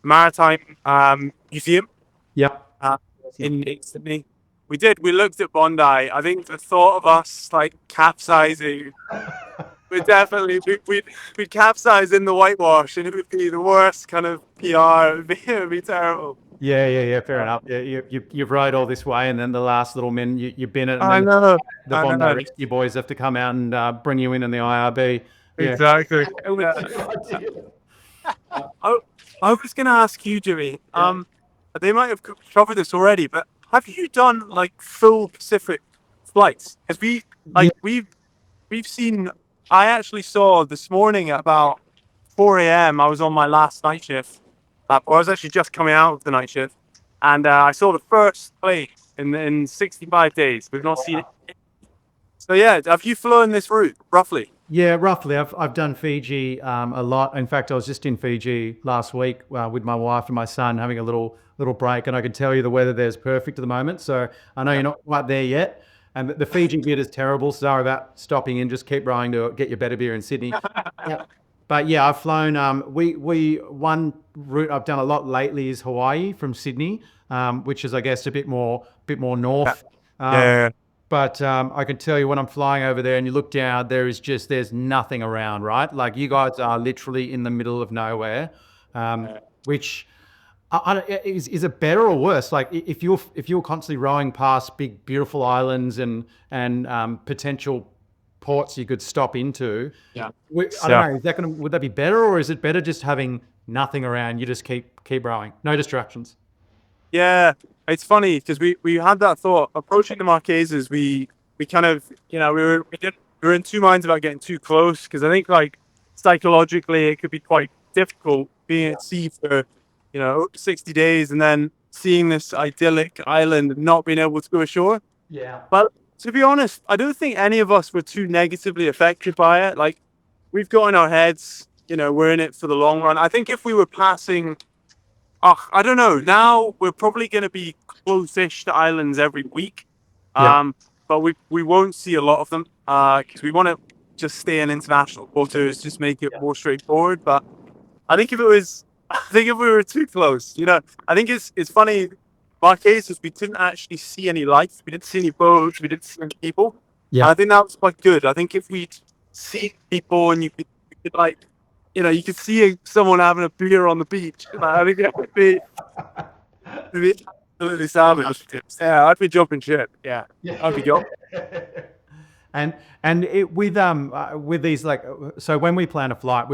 maritime museum Yep. in Sydney. We looked at Bondi. I think the thought of us like capsizing we'd capsize in the whitewash, and it would be the worst kind of PR. It would be terrible. Yeah. Fair enough. Yeah, you've rode all this way, and then the last little minute you've been it, and I then know. the I Bondi know. rescue boys have to come out and bring you in the IRB. Yeah. Exactly. I was going to ask you, Jimmy. They might have covered this already, but have you done like full Pacific flights? Because we've seen. I actually saw this morning at about 4 a.m. I was on my last night shift. I was actually just coming out of the night shift, and I saw the first plane in 65 days. We've not seen it. So yeah, have you flown this route roughly? Yeah, roughly. I've done Fiji a lot. In fact, I was just in Fiji last week with my wife and my son having a little break, and I can tell you the weather there's perfect at the moment. So I know you're not quite there yet, and the Fiji bit is terrible. Sorry about stopping in. Just keep rowing to get your better beer in Sydney. Yeah. But yeah, I've flown. One route I've done a lot lately is Hawaii from Sydney, which is I guess a bit more north. Yeah. But I can tell you when I'm flying over there and you look down, there's nothing around, right? Like you guys are literally in the middle of nowhere, which is it better or worse? Like if you're constantly rowing past big beautiful islands and potential ports you could stop into, I don't know. Would that be better, or is it better just having nothing around? You just keep rowing, no distractions. Yeah, it's funny because we had that thought approaching the Marquesas. We kind of, you know, we were in two minds about getting too close, because I think like psychologically it could be quite difficult being at sea for, you know, 60 days and then seeing this idyllic island and not being able to go ashore. Yeah. But to be honest, I don't think any of us were too negatively affected by it. Like, we've got in our heads, you know, we're in it for the long run. I think if we were passing, I don't know. Now we're probably going to be close-ish to islands every week, but we won't see a lot of them because we want to just stay in international waters, just make it more straightforward. But I think if we were too close, you know, I think it's funny. Marquesas, we didn't actually see any lights, we didn't see any boats, we didn't see any people. Yeah. And I think that was quite good. I think if we'd seen people and you could like, you know, you could see someone having a beer on the beach. I think that would be absolutely savage. Yeah, I'd be jumping ship. Yeah, I'd be jumping. And with these, like, so when we plan a flight,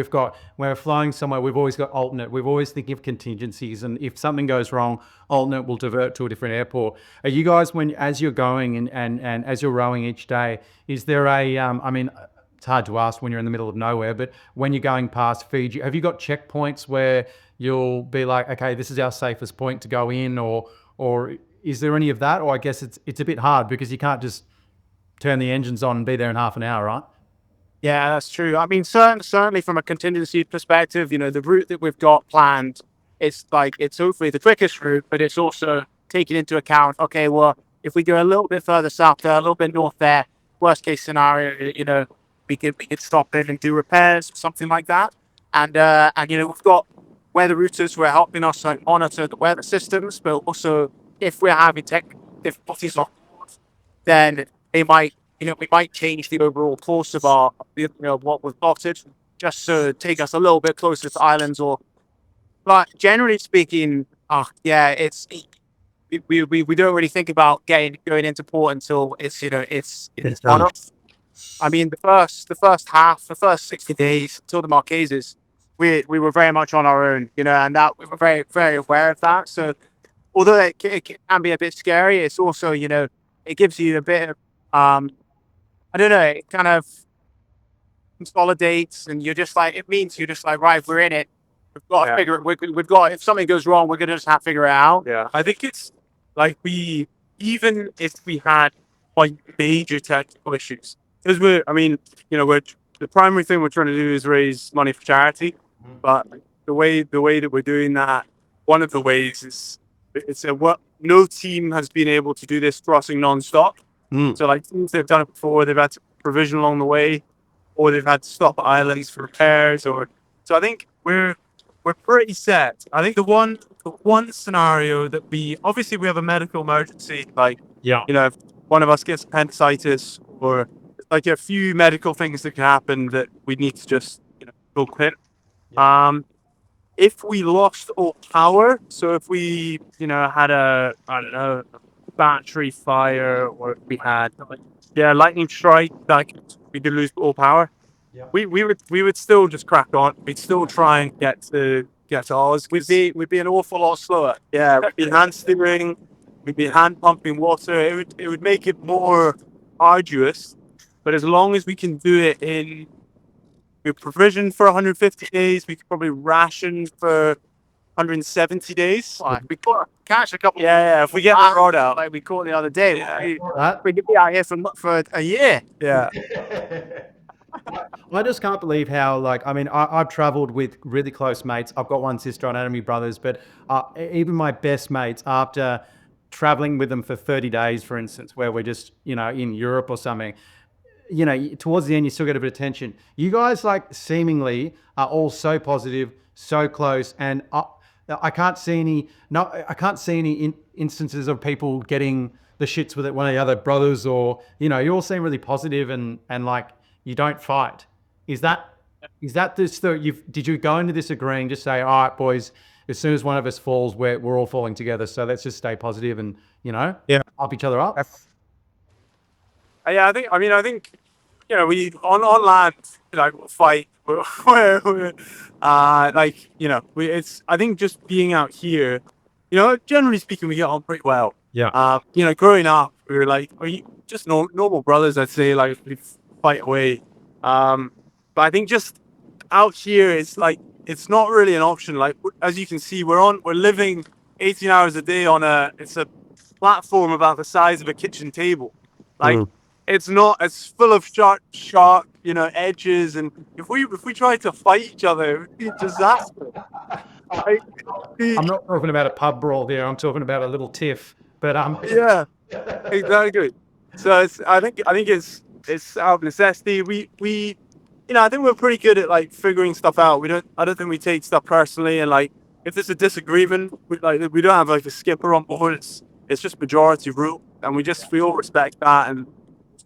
we're flying somewhere, we've always got alternate. We're always thinking of contingencies, and if something goes wrong, alternate will divert to a different airport. Are you guys, as you're going and as you're rowing each day, is there I mean, it's hard to ask when you're in the middle of nowhere, but when you're going past Fiji, have you got checkpoints where you'll be like, okay, this is our safest point to go in, or is there any of that? Or I guess it's a bit hard because you can't just turn the engines on and be there in half an hour, right? Yeah, that's true. I mean, certainly from a contingency perspective, you know, the route that we've got planned, it's hopefully the quickest route, but it's also taking into account, okay, well, if we go a little bit further south there, a little bit north there, worst case scenario, you know, we could stop in and do repairs, something like that. And you know, we've got weather routers who are helping us like monitor the weather systems, but also if we're having tech difficulties on board, then we might change the overall course of our, you know, what we've plotted. just to take us a little bit closer to islands. But generally speaking, yeah, we don't really think about going into port until it's done. I mean, the first 60 days until the Marquesas, we were very much on our own, and that we were very very aware of that. So although it can be a bit scary, it's also it gives you a bit of I don't know, it kind of consolidates, and it means you're just like, right, we're in it. We've got to figure it. We've got, if something goes wrong, we're gonna just have to figure it out. Yeah, I think it's like even if we had like major technical issues, because I mean, we're the primary thing we're trying to do is raise money for charity, but the way that we're doing that, one of the ways is what no team has been able to do this crossing non-stop. So like teams that have done it before, they've had to provision along the way, or they've had to stop at islands for repairs, so I think we're pretty set. I think the one scenario that we have a medical emergency, like if one of us gets appendicitis, or like a few medical things that can happen that we need to just go quit. If we lost all power, so if we had a, I don't know, battery fire, or we had lightning strike, like we could lose all power. We would still just crack on. We'd still try and get to ours. We'd be an awful lot slower. Yeah, we'd be hand steering, we'd be hand pumping water. It would make it more arduous. But as long as we can do it we provision for 150 days, we could probably ration for 170 days. We caught catch a couple. Yeah, if we get the rod out, like we caught the other day, That? we could be out here for a year. yeah. I just can't believe how, like, I mean, I've traveled with really close mates. I've got one sister and enemy brothers, but even my best mates, after traveling with them for 30 days, for instance, where we're just, in Europe or something, towards the end, you still get a bit of tension. You guys, like, seemingly are all so positive, so close, and I can't see any instances of people getting the shits with it, one of the other brothers, or, you all seem really positive and like, you don't fight. Is that this? Did you go into this agreeing, just say, all right, boys, as soon as one of us falls, we're all falling together. So let's just stay positive and up each other up. Yeah, I think we on land, like, we'll fight. We're it's, I think, just being out here, generally speaking, we get on pretty well. Yeah. Growing up, we were like, just normal brothers, I'd say, like, we fight away. But I think just out here, it's like, it's not really an option. Like, as you can see, we're living 18 hours a day it's a platform about the size of a kitchen table. Like, it's not, it's full of sharp, edges. And if we tried to fight each other, it would be a disaster. Like, I'm not talking about a pub brawl here. I'm talking about a little tiff. But yeah, exactly. So I think it's out of necessity. We I think we're pretty good at, like, figuring stuff out. I don't think we take stuff personally, and, like, if there's a disagreement, we don't have, like, a skipper on board. It's just majority rule, and we all respect that and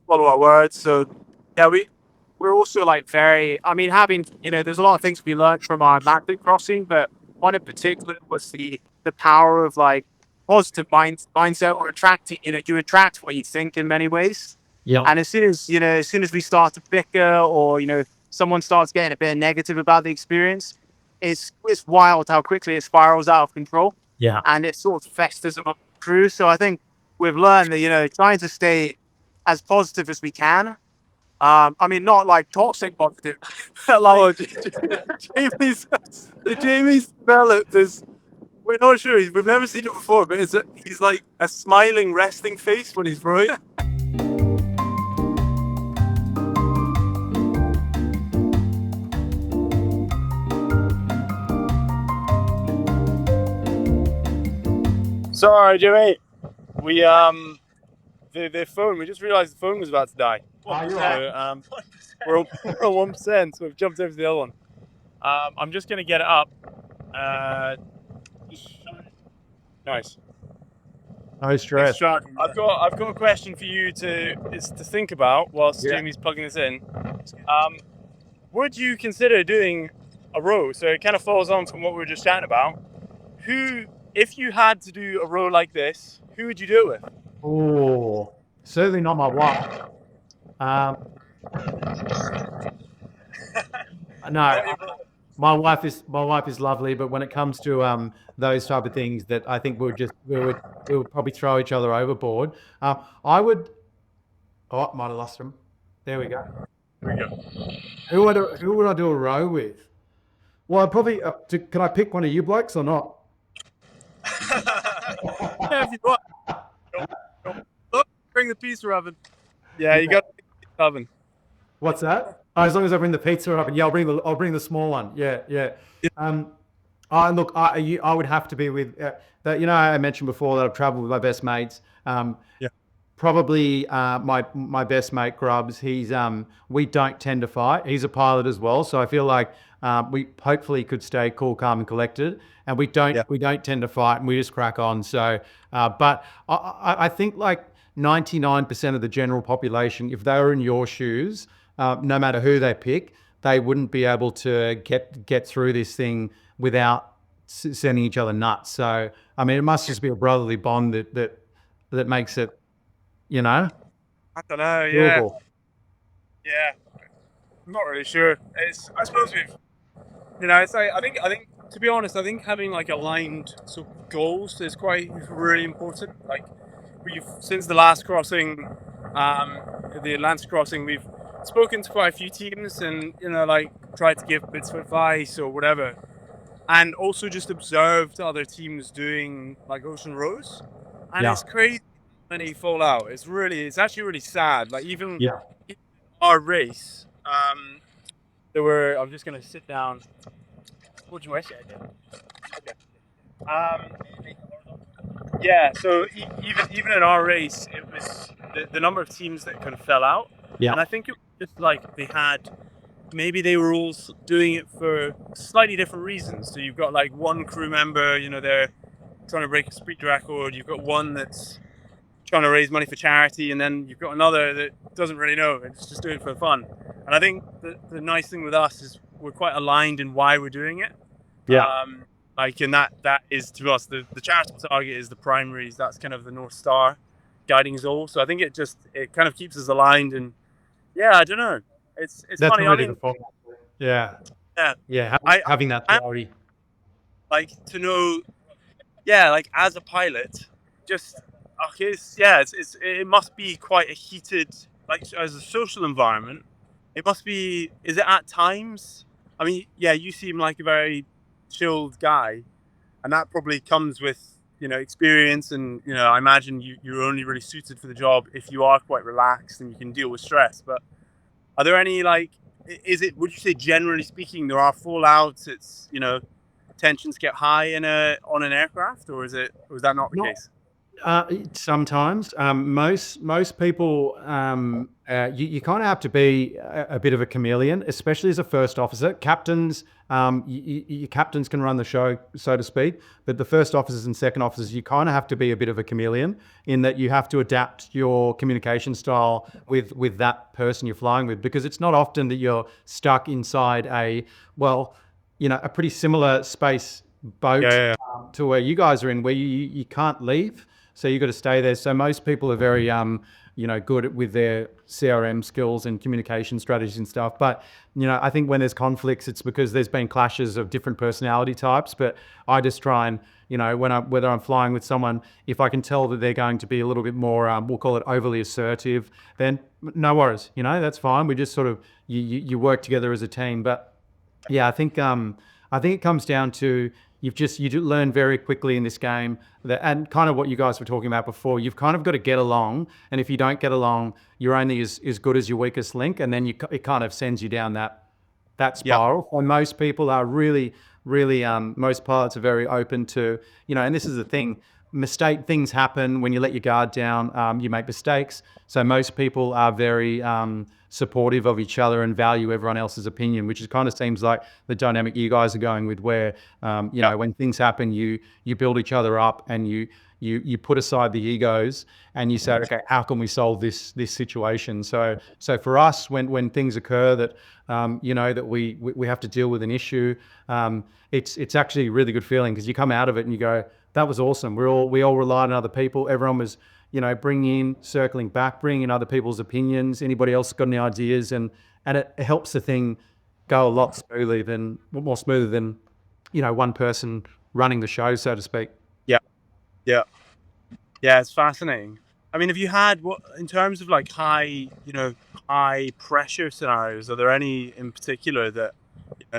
follow our words. So yeah, We're also like having, there's a lot of things we learned from our Atlantic crossing, but one in particular was the power of, like, positive mindset, or attracting, you attract what you think in many ways. yeah. And as soon as we start to bicker, or, someone starts getting a bit negative about the experience, it's wild how quickly it spirals out of control. Yeah. And it sort of festers among the crew. So I think we've learned that, trying to stay as positive as we can. I mean, not like toxic positive. Like, Jamie's developed this. We're not sure. We've never seen it before, but he's like a smiling resting face when he's rowing. Sorry, Jimmy. We the phone. We just realised the phone was about to die. Oh, you're So we're on 1%. So we've jumped over to the other one. I'm just gonna get it up. Nice. No stress. I've got a question for you to think about whilst Jamie's plugging this in. would you consider doing a row? So it kind of falls on from what we were just chatting about. Who, if you had to do a row like this, who would you do it with? Oh, certainly not my wife. Um, no, my wife is lovely, but when it comes to those type of things, that I think we would probably throw each other overboard. I would. Oh, I might have lost him. There we go. There we go. Who would I do a row with? Well, I'd probably. Can I pick one of you blokes or not? Yeah, if you want. Look, bring the pizza oven. Yeah, you got the pizza oven. What's that? Oh, as long as I bring the pizza oven, yeah, I'll bring the small one. Yeah, yeah. Look, I would have to be with that. You know, I mentioned before that I've travelled with my best mates. Yeah. Probably my best mate Grubbs. He's we don't tend to fight. He's a pilot as well, so I feel like we hopefully could stay cool, calm, and collected. And we don't tend to fight, and we just crack on. So, but I think like 99% of the general population, if they were in your shoes, no matter who they pick, they wouldn't be able to get through this thing without sending each other nuts. So, I mean, it must just be a brotherly bond that makes it, you know. I don't know. Yeah. Doable. Yeah. I'm not really sure. I suppose we've. You know, it's like I think to be honest, I think having like aligned sort of goals is quite really important. Like we've since the last crossing, the Atlantic crossing, we've spoken to quite a few teams and like tried to give bits of advice or whatever, and also just observed other teams doing like ocean rows, and it's crazy how many fall out. It's actually really sad. Like even our race, there were. I'm just gonna sit down. What do you wish I did? Okay. Yeah. So even in our race, it was the number of teams that kind of fell out. Yeah. And I think it was just like maybe they were all doing it for slightly different reasons. So you've got like one crew member, they're trying to break a speed record. You've got one that's trying to raise money for charity, and then you've got another that doesn't really know. It's just doing it for fun. And I think the nice thing with us is we're quite aligned in why we're doing it. Yeah. And that is, to us, the charitable target is the primaries. That's kind of the North Star guiding us all. So I think it kind of keeps us aligned. And yeah, I don't know. It's That's funny. I really mean, the yeah. yeah, Yeah. Having that theory. like to know, yeah, like as a pilot, just it must be quite a heated, like as a social environment. It must be. Is it at times? I mean, yeah, you seem like a very chilled guy, and that probably comes with experience. And I imagine you're only really suited for the job if you are quite relaxed and you can deal with stress. But are there any would you say generally speaking there are fallouts? It's tensions get high on an aircraft, or is that not the case? Sometimes, most people, you kind of have to be a bit of a chameleon, especially as a first officer. Captains, your captains can run the show, so to speak, but the first officers and second officers, you kind of have to be a bit of a chameleon in that you have to adapt your communication style with that person you're flying with, because it's not often that you're stuck inside a pretty similar space boat to where you guys are in, where you can't leave. So you've got to stay there. So most people are very, good with their CRM skills and communication strategies and stuff. But, I think when there's conflicts, it's because there's been clashes of different personality types. But I just try and, whether I'm flying with someone, if I can tell that they're going to be a little bit more, we'll call it overly assertive, then no worries. That's fine. We just sort of, you work together as a team. But yeah, I think it comes down to you do learn very quickly in this game and kind of what you guys were talking about before. You've kind of got to get along, and if you don't get along, you're only as good as your weakest link, and then it kind of sends you down that spiral. And most people are really, really, most pilots are very open to, and this is the thing. Things happen when you let your guard down. You make mistakes. So most people are very supportive of each other and value everyone else's opinion, which is kind of seems like the dynamic you guys are going with, where when things happen, you build each other up, and you you put aside the egos and you say, okay, how can we solve this situation? So for us, when things occur that that we have to deal with an issue, it's actually a really good feeling, because you come out of it and you go, that was awesome. We all relied on other people. Everyone was circling back, bringing in other people's opinions. Anybody else got any ideas, and it helps the thing go a lot more smoother than one person running the show, so to speak. Yeah, yeah, yeah. It's fascinating. I mean, have you had what in terms of like high pressure scenarios? Are there any in particular that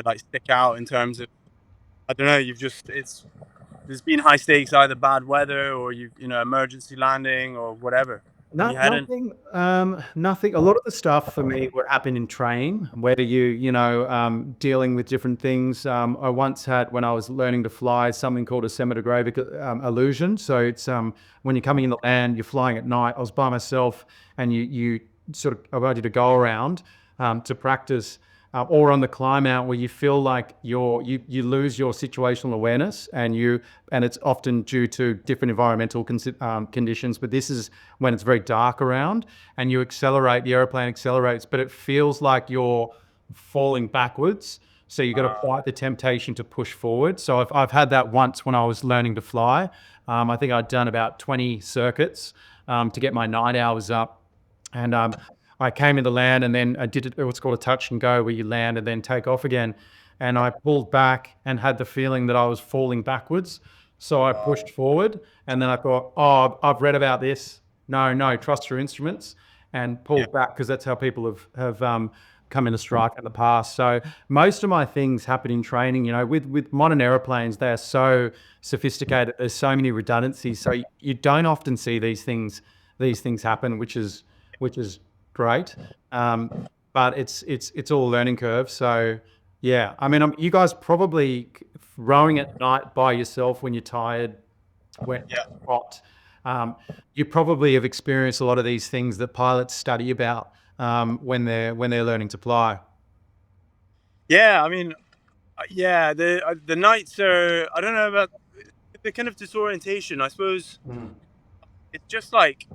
like stick out in terms of, I don't know, there's been high stakes, either bad weather or emergency landing or whatever. Have you had Nothing. Nothing. A lot of the stuff for me would happen in train, whether dealing with different things. I once had, when I was learning to fly, something called a semi-degradic illusion. So it's when you're coming in the land, you're flying at night. I was by myself, and you sort of, I wanted you to go around to practice. Or on the climb out, where you feel like you lose your situational awareness, and it's often due to different environmental conditions. But this is when it's very dark around, and you accelerate. The airplane accelerates, but it feels like you're falling backwards. So you've got to fight the temptation to push forward. So I've had that once when I was learning to fly. I think I'd done about 20 circuits to get my 9 hours up, and I came into land, and then I did what's called a touch and go, where you land and then take off again. And I pulled back and had the feeling that I was falling backwards. So I pushed forward, and then I thought, oh, I've read about this. No, trust your instruments, and pulled back, because that's how people have come into strike in the past. So most of my things happen in training. With modern airplanes, they are so sophisticated. There's so many redundancies. So you don't often see these things happen, which is great, but it's all a learning curve. So yeah, I mean, you guys probably rowing at night by yourself when you're tired, when hot, you probably have experienced a lot of these things that pilots study about when they're learning to fly. Yeah, I mean, the nights are, I don't know about the kind of disorientation. I suppose it's just like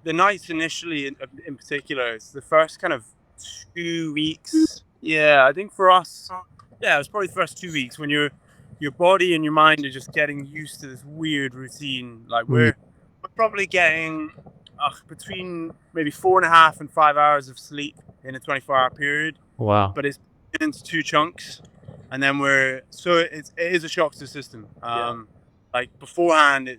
the nights initially, in particular. It's the first kind of 2 weeks. Yeah, I think for us, it was probably the first 2 weeks when your body and your mind are just getting used to this weird routine. Like we're probably getting between maybe 4.5 and 5 hours of sleep in a 24-hour period. Wow. But it's into 2 chunks, and then it is a shock to the system. Like beforehand,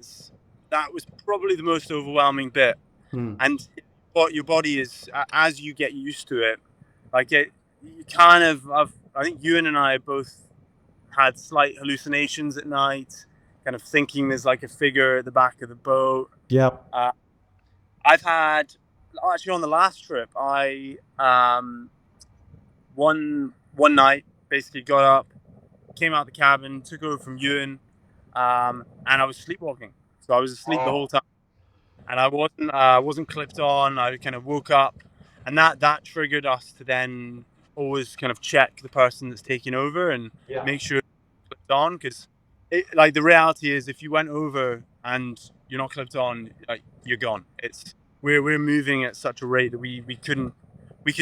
that was probably the most overwhelming bit. And what your body is, as you get used to it, like you kind of, I think Ewan and I both had slight hallucinations at night, kind of thinking there's like a figure at the back of the boat. Yep. I've had, actually on the last trip, I one night basically got up, came out the cabin, took over from Ewan, and I was sleepwalking. So I was asleep the whole time, and I wasn't clipped on. I kind of woke up, and that triggered us to then always kind of check the person that's taking over and make sure it's clipped on, because like the reality is, if you went over and you're not clipped on, like you're gone. We're moving at such a rate that we could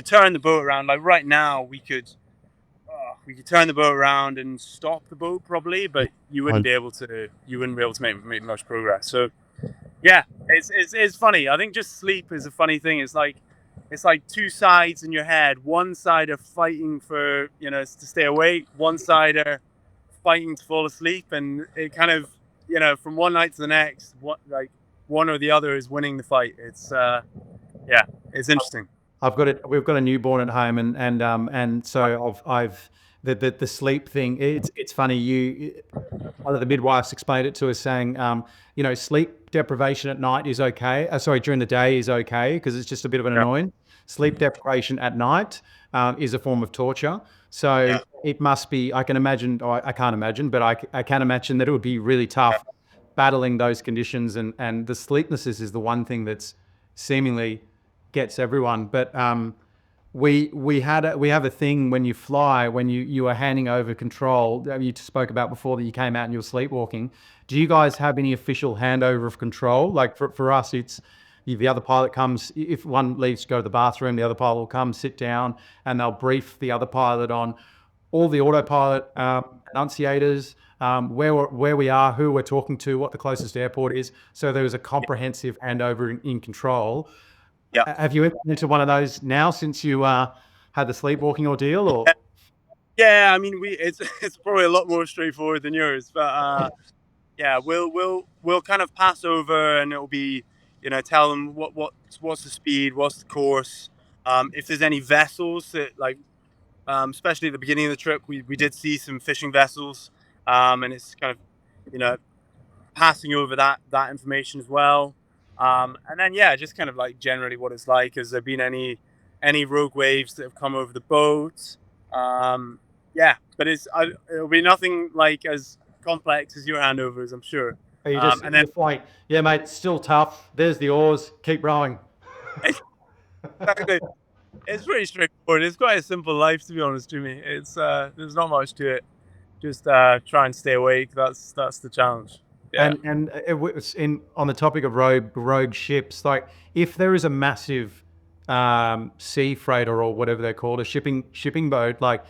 turn the boat around. Like right now, we could turn the boat around and stop the boat probably, but you wouldn't be able to make much progress. So yeah, it's funny. I think just sleep is a funny thing. It's like two sides in your head. One side are fighting for to stay awake. One side are fighting to fall asleep, and it kind of from one night to the next, one or the other is winning the fight. It's it's interesting. We've got a newborn at home, and so I've the sleep thing. It's funny. One of the midwives explained it to us, saying, sleep deprivation at night is okay. During the day is okay, because it's just a bit of an annoyance. Sleep deprivation at night is a form of torture. So it must be. I can imagine. Or I can't imagine, but I can imagine that it would be really tough battling those conditions, and the sleeplessness is the one thing that's seemingly gets everyone. But we have a thing when you fly, when you are handing over control that you spoke about before, that you came out and you were sleepwalking. Do you guys have any official handover of control? Like for us, it's the other pilot comes, if one leaves to go to the bathroom, the other pilot will come, sit down, and they'll brief the other pilot on all the autopilot enunciators, where we are, who we're talking to, what the closest airport is. So there was a comprehensive handover in control. Yeah. Have you implemented one of those now since you had the sleepwalking ordeal, or? Yeah, I mean, it's probably a lot more straightforward than yours, but yeah, we'll kind of pass over, and it'll be, tell them what's the speed, what's the course. If there's any vessels that, like, especially at the beginning of the trip, we did see some fishing vessels, and it's kind of, passing over that information as well. And then, yeah, just kind of like generally what it's like. Has there been any rogue waves that have come over the boat? Yeah, but it'll be nothing like as complex as your handovers, I'm sure. Are you just And then you're like, yeah, mate, it's still tough. There's the oars. Keep rowing. exactly, it's pretty straightforward. It's quite a simple life, to be honest, Jimmy. It's there's not much to it. Just try and stay awake. That's the challenge. Yeah. And it was on the topic of rogue ships. Like, if there is a massive sea freighter or whatever they're called, a shipping boat, like,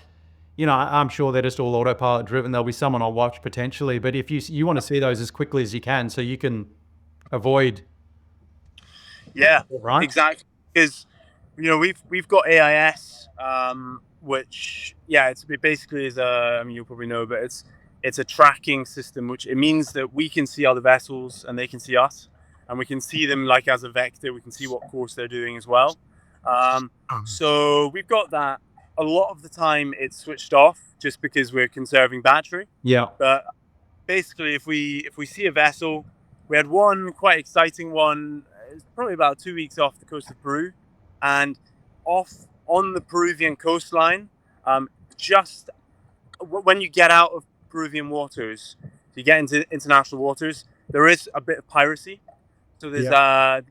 I'm sure they're just all autopilot driven. There'll be someone on watch potentially, but if you want to see those as quickly as you can, so you can avoid. Yeah, Right. exactly. Because we've got AIS, which it basically is a. I mean, you'll probably know, but it's a tracking system, which it means that we can see other vessels and they can see us, and we can see them like as a vector. We can see what course they're doing as well. So we've got that. A lot of the time, it's switched off just because we're conserving battery. Yeah. But basically, if we see a vessel, we had one quite exciting one. It's probably about 2 weeks off the coast of Peru, and off on the Peruvian coastline, just when you get out of Peruvian waters, you get into international waters, there is a bit of piracy. So there's they're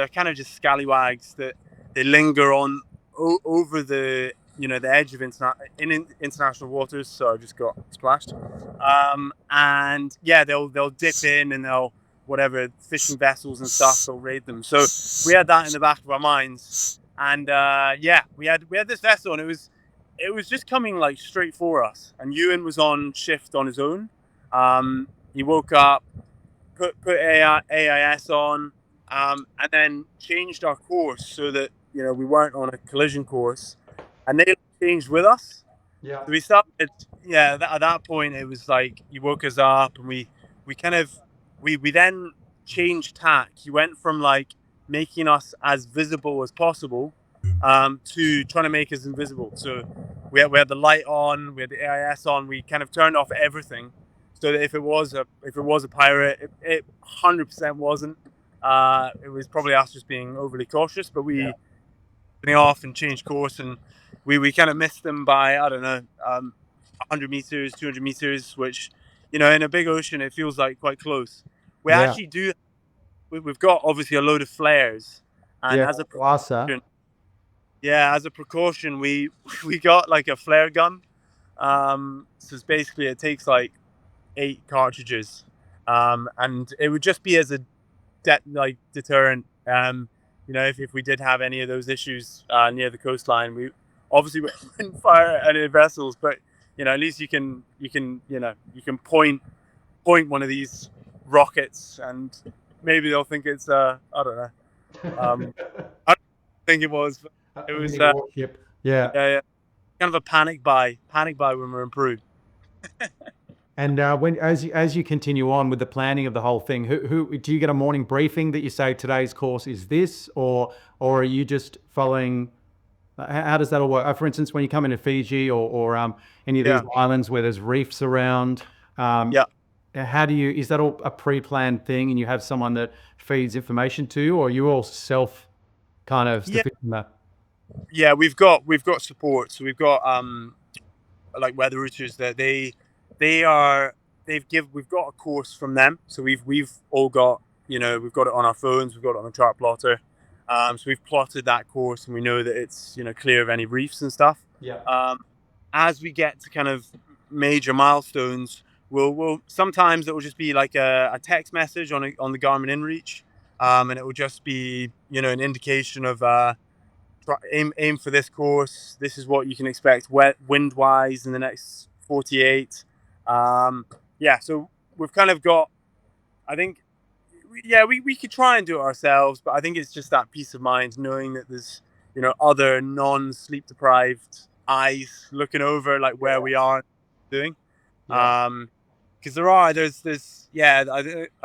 kind of just scallywags that they linger on over the the edge of international waters. So I just got splashed, and yeah, they'll dip in and they'll whatever fishing vessels and stuff. They'll raid them. So we had that in the back of our minds, and yeah, we had this vessel, and it was just coming like straight for us. And Ewan was on shift on his own. He woke up, put AIS on, and then changed our course so that we weren't on a collision course, and they changed with us. Yeah. So we started, yeah. At that point, it was like he woke us up, and we then changed tack. He went from like making us as visible as possible to trying to make us invisible. So we had the light on, we had the AIS on. We kind of turned off everything, so that if it was a pirate, it 100% wasn't. It was probably us just being overly cautious, but we went off and changed course, and we kind of missed them by, I don't know, 100 meters, 200 meters, which in a big ocean it feels like quite close. We actually do. We've got obviously a load of flares, and as a precaution, as a precaution, we got like a flare gun. So it's basically it takes like 8 cartridges, and it would just be as a deterrent. If we did have any of those issues near the coastline, we obviously wouldn't fire at any vessels, but at least you can point one of these rockets, and maybe they'll think it's I don't know. I don't think it was, but it was yeah, kind of a panic buy when we're in Peru. And when as you continue on with the planning of the whole thing, who do you get a morning briefing that you say today's course is this, or are you just following? How does that all work? For instance, when you come into Fiji or any of these islands where there's reefs around, how do you? Is that all a pre-planned thing, and you have someone that feeds information to you, or are you all self kind of sufficient that? Yeah, we've got support. So we've got like weather routers that we've got a course from them. So we've all got we've got it on our phones, we've got it on a chart plotter. So we've plotted that course, and we know that it's clear of any reefs and stuff. Yeah. As we get to kind of major milestones, we'll sometimes it will just be like a text message on the Garmin InReach, and it will just be an indication of aim for this course. This is what you can expect wind wise in the next 48. So we've kind of got, I think, we could try and do it ourselves, but I think it's just that peace of mind knowing that there's other non-sleep deprived eyes looking over like where we are doing. Yeah. Because there's I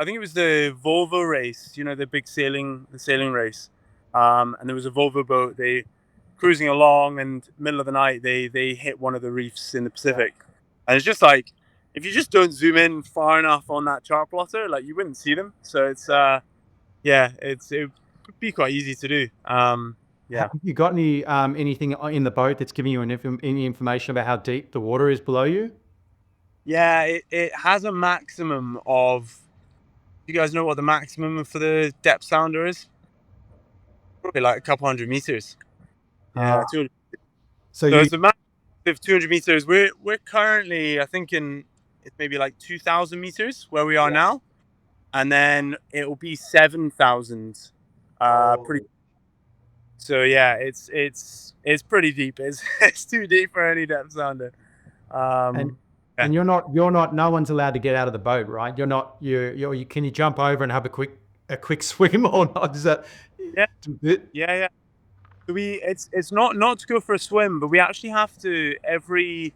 think it was the Volvo race, the big the sailing race. And there was a Volvo boat, they cruising along, and middle of the night they hit one of the reefs in the Pacific. And it's just like, if you just don't zoom in far enough on that chart plotter, like, you wouldn't see them. So it's it would be quite easy to do. Have you got anything in the boat that's giving you any information about how deep the water is below you? Yeah, it has a maximum of. You guys know what the maximum for the depth sounder is? Probably like a couple hundred meters. Yeah, 200. So So you it's a maximum of 200 meters. We're currently, I think, it's maybe like 2,000 meters where we are now, and then it will be 7,000. Pretty. So yeah, it's pretty deep. It's too deep for any depth sounder. and you're not no one's allowed to get out of the boat, right? You're not can you jump over and have a quick swim or not? Is that Yeah. So it's not to go for a swim, but we actually have to every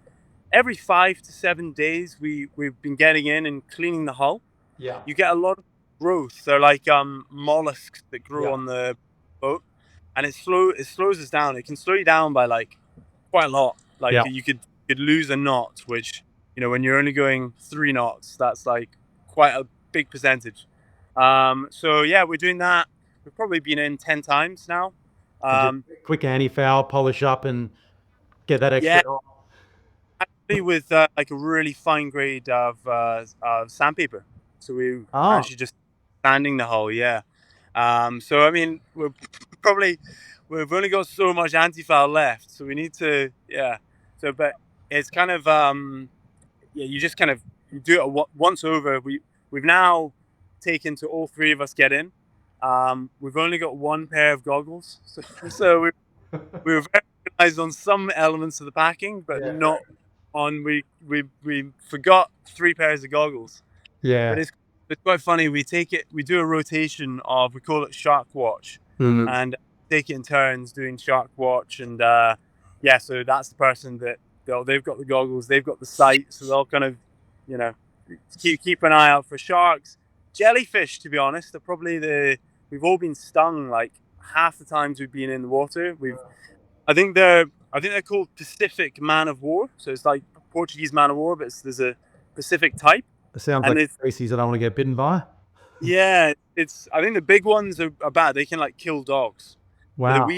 5 to 7 days we've been getting in and cleaning the hull. Yeah. You get a lot of growth. They're like mollusks that grow on the boat, and it slows us down. It can slow you down by like quite a lot. Like you could lose a knot, which when you're only going 3 knots, that's like quite a big percentage. So yeah, we're doing that. We've probably been in 10 times now. Quick anti-foul, polish up and get that extra. Yeah, actually with like a really fine grade of sandpaper. So we actually just sanding the hull. Yeah. So I mean, we've only got so much anti-foul left, so we need to So, but it's kind of you just kind of do it once over. We've now taken to all 3 of us get in. We've only got 1 pair of goggles, so we were very organized on some elements of the packing, but not on we forgot 3 pairs of goggles. Yeah. But it's quite funny. We do a rotation of, we call it shark watch, and take it in turns doing shark watch, and so that's the person that they've got the goggles, they've got the sight, so they'll kind of keep an eye out for sharks. Jellyfish, to be honest, are probably we've all been stung like half the times we've been in the water. I think they're called Pacific man of war. So it's like Portuguese man of war, but there's a Pacific type. It sounds like a species I don't want to get bitten by. Yeah, I think the big ones are bad. They can like kill dogs. Wow. But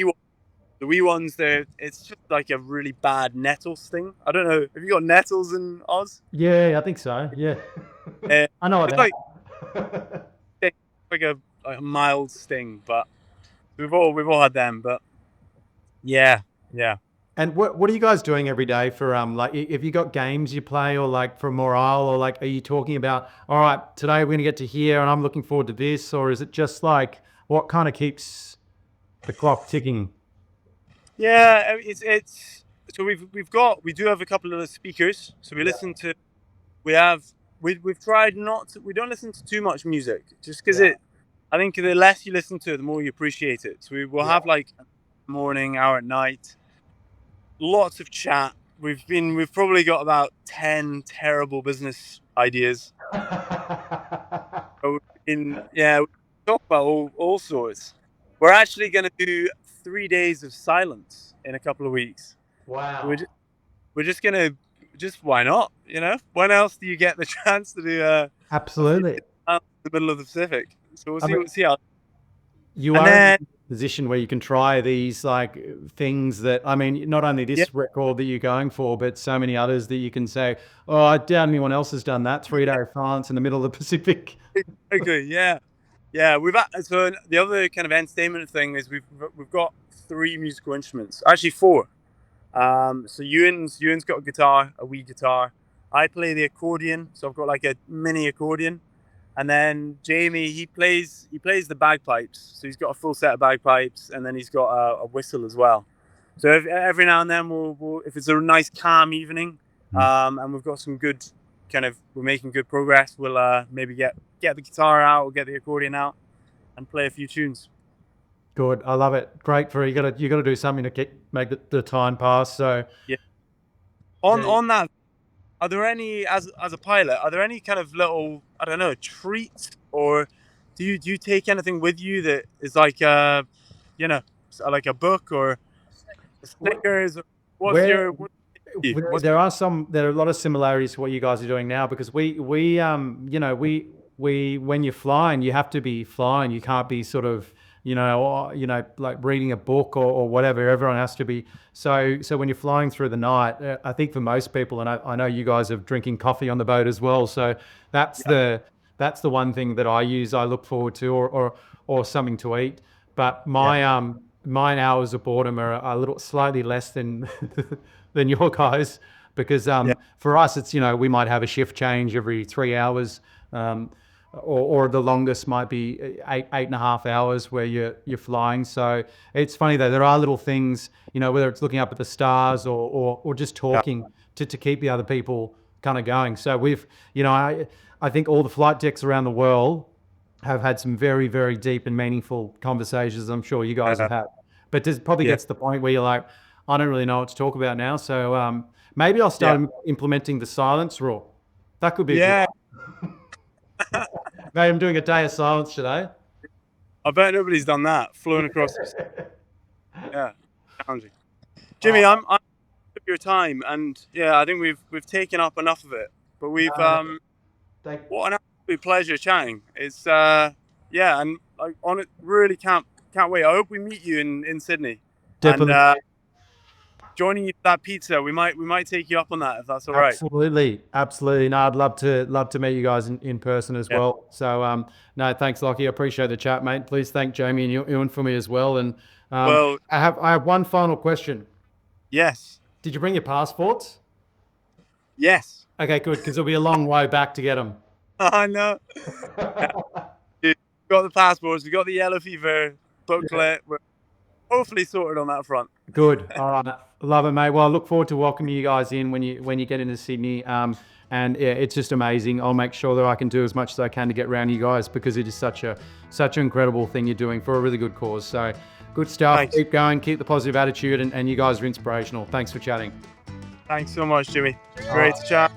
the wee ones, it's just like a really bad nettle sting. I don't know. Have you got nettles in Oz? Yeah, I think so. Yeah. I know what like a mild sting, but we've all had them. But yeah. And what are you guys doing every day for like, if you got games you play, or like for morale, or like, are you talking about, all right, today we're gonna get to here and I'm looking forward to this, or is it just like, what kind of keeps the clock ticking? Yeah, it's so we do have a couple of speakers, so we listen to. We've tried we don't listen to too much music, just because I think the less you listen to it, the more you appreciate it. So we will have like morning, hour at night, lots of chat. We've probably got about 10 terrible business ideas. We talk about all sorts. We're actually going to do 3 days of silence in a couple of weeks. Wow. We're just going to, why not? When else do you get the chance to do absolutely in the middle of the Pacific? So we'll see how. You are in a position where you can try these like things that, I mean, not only this record that you're going for, but so many others that you can say, oh, I doubt anyone else has done that. 3 day silence in the middle of the Pacific. Okay, yeah. Yeah, so the other kind of entertainment thing is we've got 3 musical instruments, actually 4. So Ewan's got a guitar, a wee guitar. I play the accordion, so I've got like a mini accordion, and then Jamie he plays the bagpipes, so he's got a full set of bagpipes, and then he's got a whistle as well. So every now and then we'll if it's a nice calm evening, and we've got some good we're making good progress, we'll maybe get the guitar out or get the accordion out and play a few tunes. Good. I love it. Great for you. Got to do something to make the time pass. So Yeah. On that, are there any as a pilot? Are there any kind of little, I don't know, treats, or do you take anything with you that is like like a book or stickers? What's where your what's there are a lot of similarities to what you guys are doing now, because we when you're flying, you have to be flying. You can't be sort of like reading a book or whatever. Everyone has to be. So when you're flying through the night, I think for most people, and I know you guys are drinking coffee on the boat as well. So that's the one thing that I look forward to, or something to eat. But mine hours of boredom are a little slightly less than than your guys, because for us it's we might have a shift change every 3 hours, or the longest might be 8.5 hours where you're flying. So it's funny though, there are little things, whether it's looking up at the stars or just talking to keep the other people kind of going. So we've I think all the flight decks around the world have had some very, very deep and meaningful conversations. I'm sure you guys have had. But it probably gets to the point where you're like, I don't really know what to talk about now. So maybe I'll start implementing the silence rule. That could be a good one. Mate, I'm doing a day of silence today. I bet nobody's done that. Flown across. Challenging. Jimmy, I'm of your time, and I think we've taken up enough of it. But we've what an absolute pleasure chatting. It's and on it, really can't wait. I hope we meet you in Sydney. Definitely. And joining you for that pizza, we might take you up on that if that's all right. Absolutely. No, I'd love to meet you guys in person as well. So no, thanks, Lockie. I appreciate the chat, mate. Please thank Jamie and Ewan for me as well. And I have one final question. Yes. Did you bring your passports? Yes. Okay, good, because it'll be a long way back to get them. I know. We've got the passports. We've got the yellow fever booklet. We're hopefully sorted on that front. Good. All right. Love it, mate. Well, I look forward to welcoming you guys in when you get into Sydney. And it's just amazing. I'll make sure that I can do as much as I can to get around you guys, because it is such an incredible thing you're doing for a really good cause. So good stuff. Thanks. Keep going. Keep the positive attitude, and you guys are inspirational. Thanks for chatting. Thanks so much, Jimmy. Great to chat.